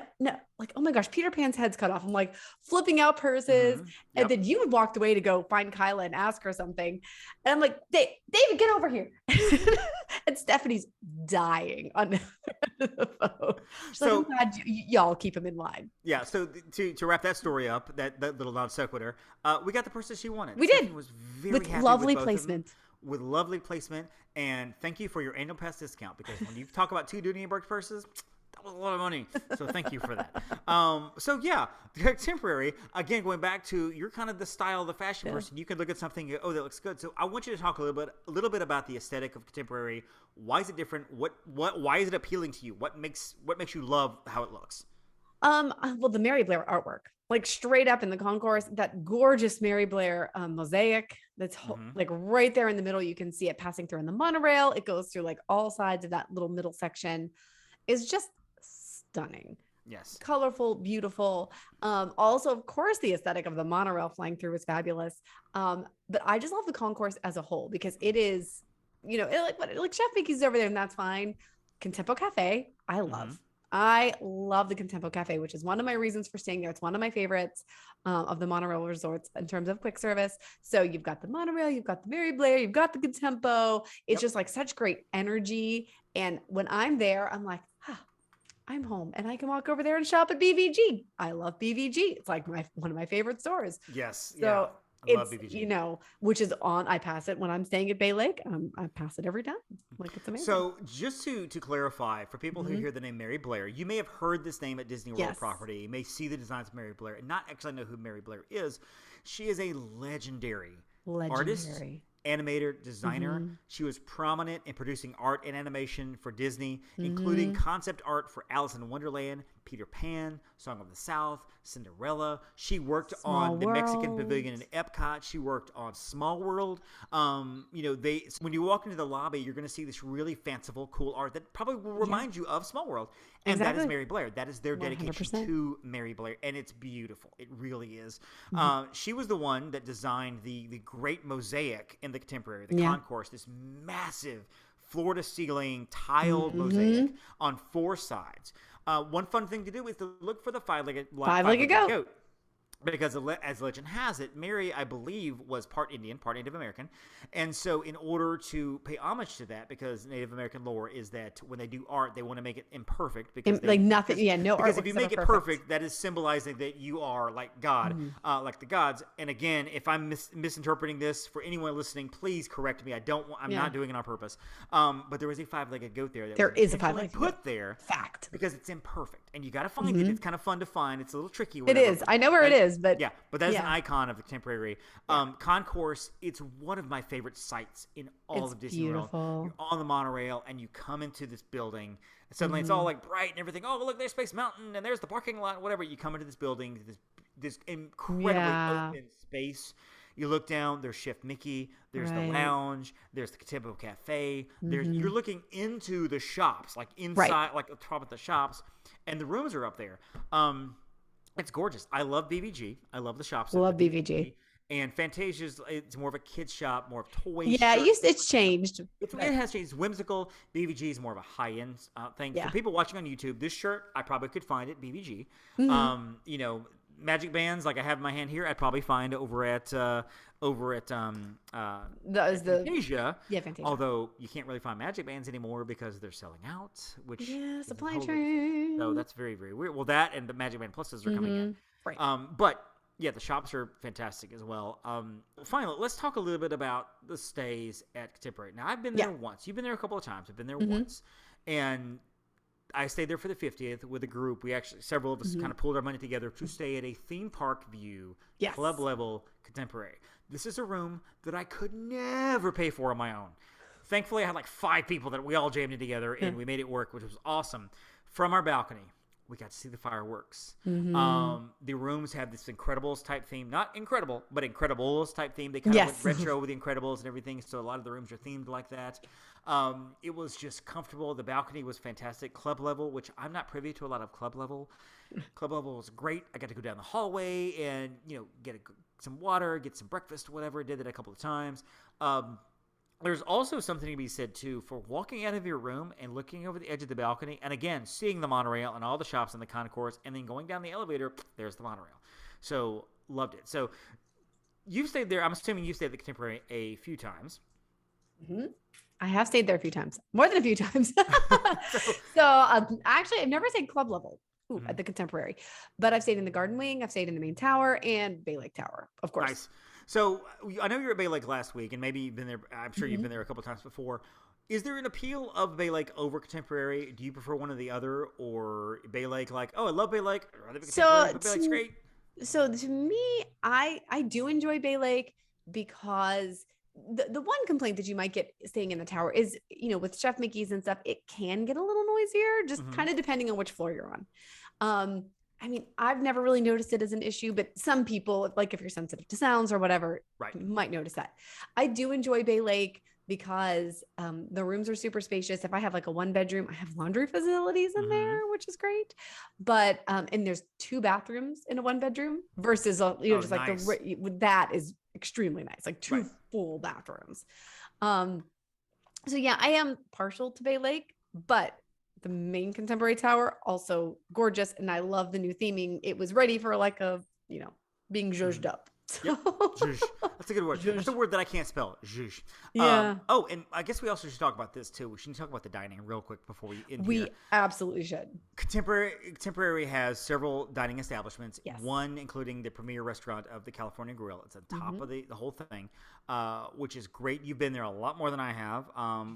Like, oh my gosh, Peter Pan's head's cut off. I'm like flipping out purses. Mm-hmm. Yep. And then you had walked away to go find Kyla and ask her something. And I'm like, David, get over here. And Stephanie's dying on the phone. She's like, I'm glad y'all keep him in line. Yeah. So to wrap that story up, that little non sequitur, we got the purses she wanted. We Stephanie did. was very with happy lovely with placement. With lovely placement. And thank you for your annual pass discount because when you talk about 2 Dooney and Burke purses, that was a lot of money. So thank you for that. So yeah, contemporary, again, going back to, you're kind of the style, the fashion person. You can look at something and go, oh, that looks good. So I want you to talk a little bit about the aesthetic of contemporary. Why is it different? Why is it appealing to you? What makes you love how it looks? Well, the Mary Blair artwork, like straight up in the concourse, that gorgeous Mary Blair mosaic that's like right there in the middle. You can see it passing through in the monorail. It goes through like all sides of that little middle section. Is just stunning. Yes. Colorful, beautiful. Also, of course, the aesthetic of the monorail flying through is fabulous. But I just love the concourse as a whole because it is, like Chef Mickey's over there and that's fine. Contempo Cafe, I love. I love the Contempo Cafe, which is one of my reasons for staying there. It's one of my favorites of the monorail resorts in terms of quick service. So you've got the monorail, you've got the Mary Blair, you've got the Contempo. It's just like such great energy. And when I'm there, I'm like, I'm home and I can walk over there and shop at BVG. I love BVG. It's like one of my favorite stores. Yes. So I love BVG. Which is on, I pass it when I'm staying at Bay Lake. I pass it every time. Like, it's amazing. So just to clarify, for people who hear the name Mary Blair, you may have heard this name at Disney World property. You may see the designs of Mary Blair and not actually know who Mary Blair is. She is a legendary artist, animator, designer. She was prominent in producing art and animation for Disney, including concept art for Alice in Wonderland, Peter Pan, Song of the South, Cinderella. She worked on the Mexican Pavilion in Epcot. She worked on Small World. When you walk into the lobby, you're going to see this really fanciful, cool art that probably will remind you of Small World. And that is Mary Blair. That is their dedication to Mary Blair. And it's beautiful. It really is. She was the one that designed the great mosaic in the contemporary, the concourse, this massive floor-to-ceiling tiled mosaic on 4 sides. One fun thing to do is to look for the five-legged goat. Because as legend has it, Mary, I believe, was part Indian, part Native American. And so in order to pay homage to that, because Native American lore is that when they do art, they want to make it imperfect. Because no art. Because if you make it perfect, that is symbolizing that you are like God, like the gods. And again, if I'm misinterpreting this, for anyone listening, please correct me. I'm not doing it on purpose. But there is a 5-legged goat there. There is a 5-legged goat put there. Fact. Because it's imperfect. And you got to find it. It's kind of fun to find. It's a little tricky. It is. I know where it is. is, but that's an icon of the contemporary. Concourse, it's one of my favorite sites in all of Disney World. You're on the monorail and you come into this building and suddenly it's all like bright and everything. Oh, look, there's Space Mountain and there's the parking lot, whatever. You come into this building, this incredibly open space. You look down, there's Chef Mickey, there's the lounge, there's the Tempo Cafe. You're looking into the shops, like inside, like top of the shops, and the rooms are up there. It's gorgeous. I love BVG. I love the shops. Love BVG. And Fantasia's, it's more of a kid's shop, more of toys. Yeah, it's changed. It has changed. It's whimsical. BVG is more of a high-end thing. For people watching on YouTube, this shirt, I probably could find at BVG. You know, Magic bands like I have in my hand here, I'd probably find over at Fantasia. Fantasia. Although you can't really find Magic bands anymore because they're selling out. Which supply chain. So that's very, very weird. Well, that and the Magic Band Pluses are coming in. Right. But yeah, the shops are fantastic as well. Finally, let's talk a little bit about the stays at Contemporary. Now, I've been there once. You've been there a couple of times. I've been there once, and I stayed there for the 50th with a group. We actually, several of us kind of pulled our money together to stay at a theme park view, club level Contemporary. This is a room that I could never pay for on my own. Thankfully, I had like 5 people that we all jammed in together, and we made it work, which was awesome. From our balcony, we got to see the fireworks. The rooms have this Incredibles type theme. Not incredible, but Incredibles type theme. They kind of went retro with the Incredibles and everything, so a lot of the rooms are themed like that. It was just comfortable. The balcony was fantastic. Club level, which I'm not privy to a lot of club level. Club level was great. I got to go down the hallway and, get some water, get some breakfast, whatever. Did it a couple of times. There's also something to be said, too, for walking out of your room and looking over the edge of the balcony and, again, seeing the monorail and all the shops in the concourse and then going down the elevator, there's the monorail. So, loved it. So, you've stayed there. I'm assuming you've stayed at the Contemporary a few times. I have stayed there a few times. More than a few times. Actually, I've never stayed club level at the Contemporary. But I've stayed in the Garden Wing. I've stayed in the main tower and Bay Lake Tower, of course. Nice. So I know you were at Bay Lake last week, and maybe you've been there. I'm sure you've been there a couple of times before. Is there an appeal of Bay Lake over Contemporary? Do you prefer one or the other, or Bay Lake? Like, oh, I love Bay Lake. I'd rather be Contemporary, but Bay Lake's great. So to me, I do enjoy Bay Lake because the one complaint that you might get staying in the tower is, with Chef Mickey's and stuff, it can get a little noisier, just kind of depending on which floor you're on. I mean, I've never really noticed it as an issue, but some people, like if you're sensitive to sounds or whatever, might notice that. I do enjoy Bay Lake because the rooms are super spacious. If I have like a 1-bedroom, I have laundry facilities in there, which is great. But, and there's 2 bathrooms in a 1-bedroom versus, just like nice. That is extremely nice, like 2 full bathrooms. So yeah, I am partial to Bay Lake, but the main Contemporary Tower, also gorgeous. And I love the new theming. It was ready for like being zhuzhed up. Yep. Zhuzh. That's a good word. Zhuzh. That's a word that I can't spell. Zhuzh. Yeah. And I guess we also should talk about this too. We should talk about the dining real quick before we end here. We absolutely should. Contemporary has several dining establishments. Yes. One including the premier restaurant of the California Grill. It's on top of the whole thing, which is great. You've been there a lot more than I have,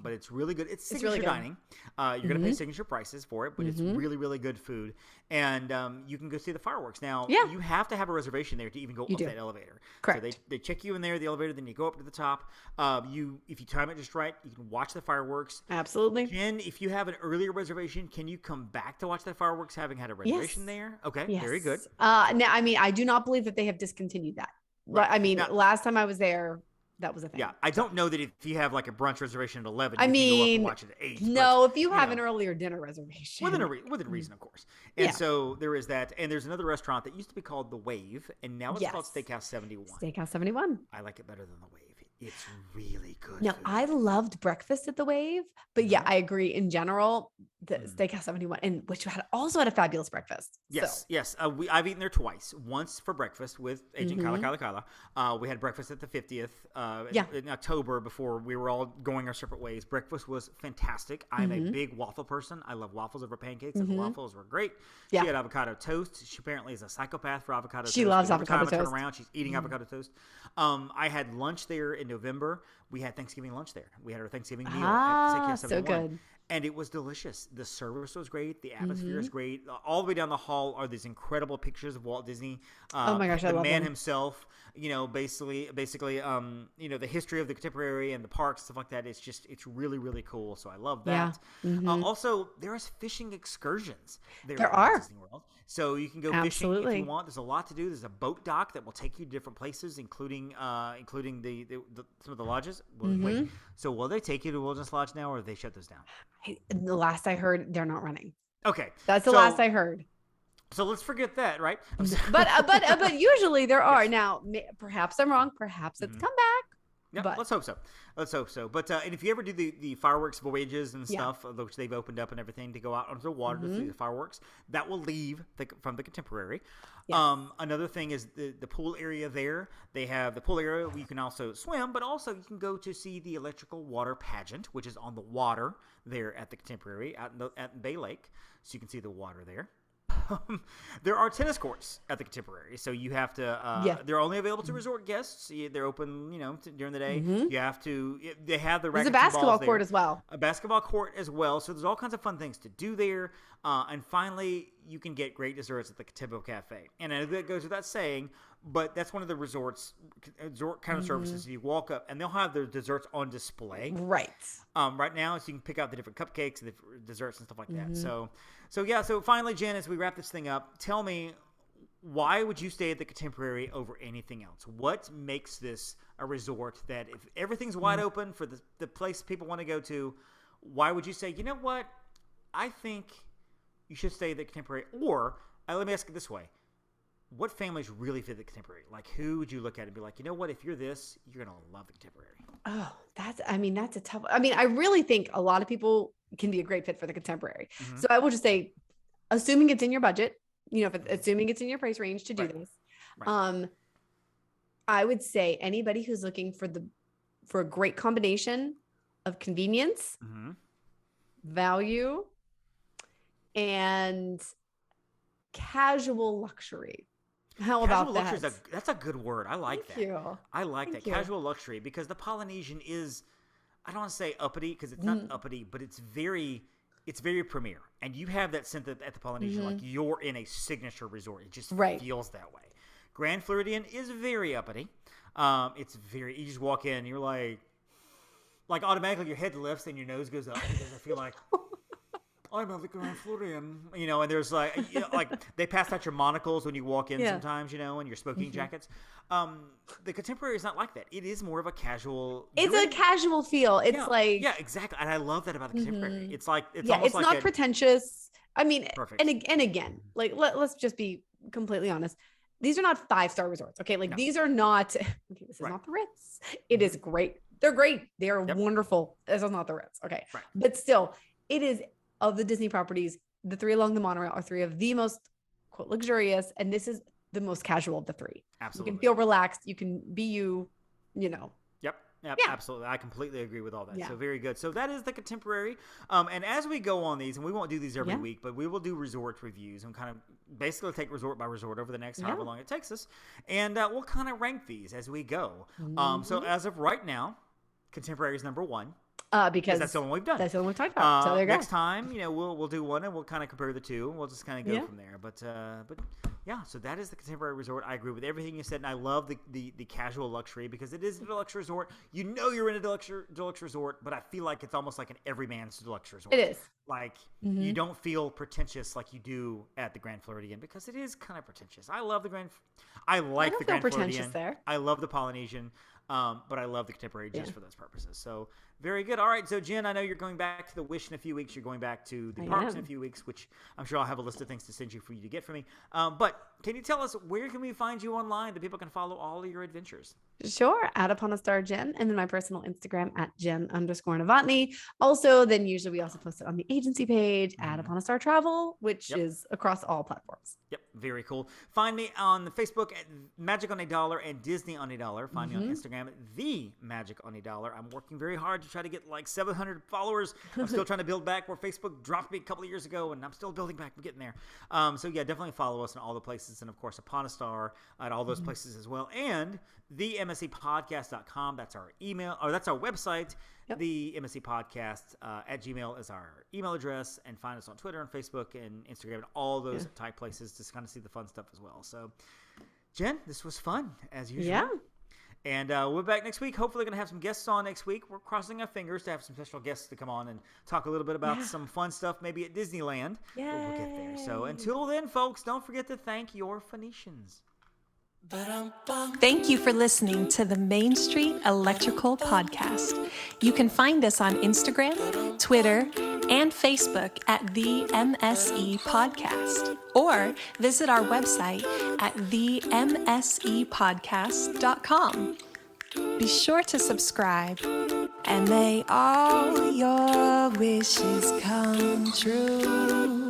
but it's really good. It's signature really good. dining. You're going to pay signature prices for it, but it's really, really good food. And you can go see the fireworks. Now, you have to have a reservation there to even go up that elevator. Correct. So they check you in there, the elevator, then you go up to the top. If you time it just right, you can watch the fireworks. Absolutely. Jen, if you have an earlier reservation, can you come back to watch the fireworks having had a reservation there? Okay, very good. Now, I mean, I do not believe that they have discontinued that. Right. I mean, last time I was there, that was a thing. Yeah, I don't know that if you have like a brunch reservation at 11, you can go up and watch it at 8. No, if you have an earlier dinner reservation. Within reason, of course. And so there is that. And there's another restaurant that used to be called The Wave, and now it's called Steakhouse 71. Steakhouse 71. I like it better than The Wave. It's really good. Now, I loved breakfast at The Wave, but yeah, I agree. In general, the Steakhouse 71, and which also had a fabulous breakfast. Yes, yes. I've eaten there twice. Once for breakfast with Agent Kala. We had breakfast at the 50th in October before we were all going our separate ways. Breakfast was fantastic. I'm a big waffle person. I love waffles over pancakes, and the waffles were great. She had avocado toast. She apparently is a psychopath for avocado toast. She loves avocado toast. Turn around, she's eating avocado toast. I had lunch there in November. We had Thanksgiving lunch there. We had our Thanksgiving meal at Steakhouse 71. So good. And it was delicious. The service was great. The atmosphere is great. All the way down the hall are these incredible pictures of Walt Disney. Oh my gosh, I the love man them. himself. Basically, the history of the contemporary and the parks, stuff like that. It's really, really cool. So I love that. Yeah. Also, there is fishing excursions There at are. Disney World. So you can go fishing if you want. There's a lot to do. There's a boat dock that will take you to different places, including some of the lodges. Wait, so will they take you to Wilderness Lodge now, or they shut those down? The last I heard, they're not running. Okay, that's the last I heard. So let's forget that, right? But usually there are. Now, perhaps I'm wrong. Perhaps it's come back. Yeah, but let's hope so. But and if you ever do the fireworks voyages and stuff, which they've opened up and everything to go out onto the water to see the fireworks, that will leave from the Contemporary. Yes. Another thing is the pool area there. They have the pool area where you can also swim, but also you can go to see the electrical water pageant, which is on the water there at the Contemporary at Bay Lake, so you can see the water there. There are tennis courts at the Contemporary, so you have to. They're only available to resort guests. They're open, during the day. You have to. They have the. There's a basketball court as well. A basketball court as well. So there's all kinds of fun things to do there. And finally, you can get great desserts at the Contempo Cafe. And I know that goes without saying, but that's one of the resort kind of services. You walk up, and they'll have their desserts on display. Right. Right now, so you can pick out the different cupcakes and the desserts and stuff like that. So finally, Jen, as we wrap this thing up, tell me, why would you stay at the Contemporary over anything else? What makes this a resort that, if everything's wide open for the place people want to go to, why would you say, you know what, I think you should stay at the Contemporary? Or, let me ask it this way. What families really fit the Contemporary? Like, who would you look at and be like, you know what, if you're this, you're going to love the Contemporary? Oh, that's a tough, I really think a lot of people can be a great fit for the Contemporary. So I will just say, assuming it's in your budget, assuming it's in your price range to do this, I would say anybody who's looking for a great combination of convenience, value, and casual luxury. How about that? That's a good word. I like that. Thank you. I like that. Casual luxury, because the Polynesian is, I don't want to say uppity, because it's not uppity, but it's very premier. And you have that sense at the Polynesian, like you're in a signature resort. It just feels that way. Grand Floridian is very uppity. You just walk in and you're like automatically your head lifts and your nose goes up, because I feel like, I'm at the Grand Floridian, and there's like they pass out your monocles when you walk in sometimes, and your smoking jackets. The Contemporary is not like that. It is more of a casual. It's a casual feel. It's exactly, and I love that about the Contemporary. It's like it's not pretentious. Perfect. And again, like let's just be completely honest. These are not 5-star resorts. Okay, these are not. Okay, this is not the Ritz. It is great. They're great. They are wonderful. This is not the Ritz. Okay, but still, it is. Of the Disney properties, the 3 along the monorail are 3 of the most, quote, luxurious, and this is the most casual of the 3. Absolutely. You can feel relaxed. You can be you. Yep, absolutely. I completely agree with all that. So very good. So that is the Contemporary. And as we go on these, and we won't do these every week, but we will do resort reviews and kind of basically take resort by resort over the next however long it takes us. And we'll kind of rank these as we go. So as of right now, Contemporary is number 1. Because that's the one we've done. That's the one we've talked about. So there you go. Next time, we'll do one and we'll kind of compare the two. And we'll just kind of go from there. But so that is the Contemporary Resort. I agree with everything you said, and I love the casual luxury, because it is a deluxe resort. You're in a deluxe resort, but I feel like it's almost like an everyman's deluxe resort. It is. Like you don't feel pretentious like you do at the Grand Floridian, because it is kind of pretentious. I love the Grand. I like the Grand Floridian. There. I love the Polynesian. But I love the Contemporary just for those purposes. So very good. All right. So Jen, I know you're going back to the Wish in a few weeks. You're going back to the parks in a few weeks, which I'm sure I'll have a list of things to send you for you to get from me. But can you tell us, where can we find you online that people can follow all of your adventures? Sure. Upon a Star Jen, and then my personal Instagram at Jen_Novotny. Also, then usually we also post it on the agency page at Upon a Star Travel, which is across all platforms. Yep. Very cool. Find me on the Facebook at Magic on a Dollar and Disney on a Dollar. Find me on Instagram at The Magic on a Dollar. I'm working very hard to try to get like 700 followers. I'm still trying to build back where Facebook dropped me a couple of years ago, and I'm still building back. I'm getting there. So yeah, definitely follow us in all the places, and of course, Upon a Star at all those places as well. And the MSCpodcast.com. That's our email, or that's our website. Yep. The MSC Podcast at Gmail is our email address, and find us on Twitter and Facebook and Instagram and all those type places to kind of see the fun stuff as well. So, Jen, this was fun as usual. Yeah. And we'll be back next week. Hopefully going to have some guests on next week. We're crossing our fingers to have some special guests to come on and talk a little bit about some fun stuff maybe at Disneyland. But we'll get there. So until then, folks, don't forget to thank your Phoenicians. Thank you for listening to the Main Street Electrical Podcast. You can find us on Instagram, Twitter, and Facebook at the MSE Podcast, or visit our website at themsepodcast.com. Be sure to subscribe, and may all your wishes come true.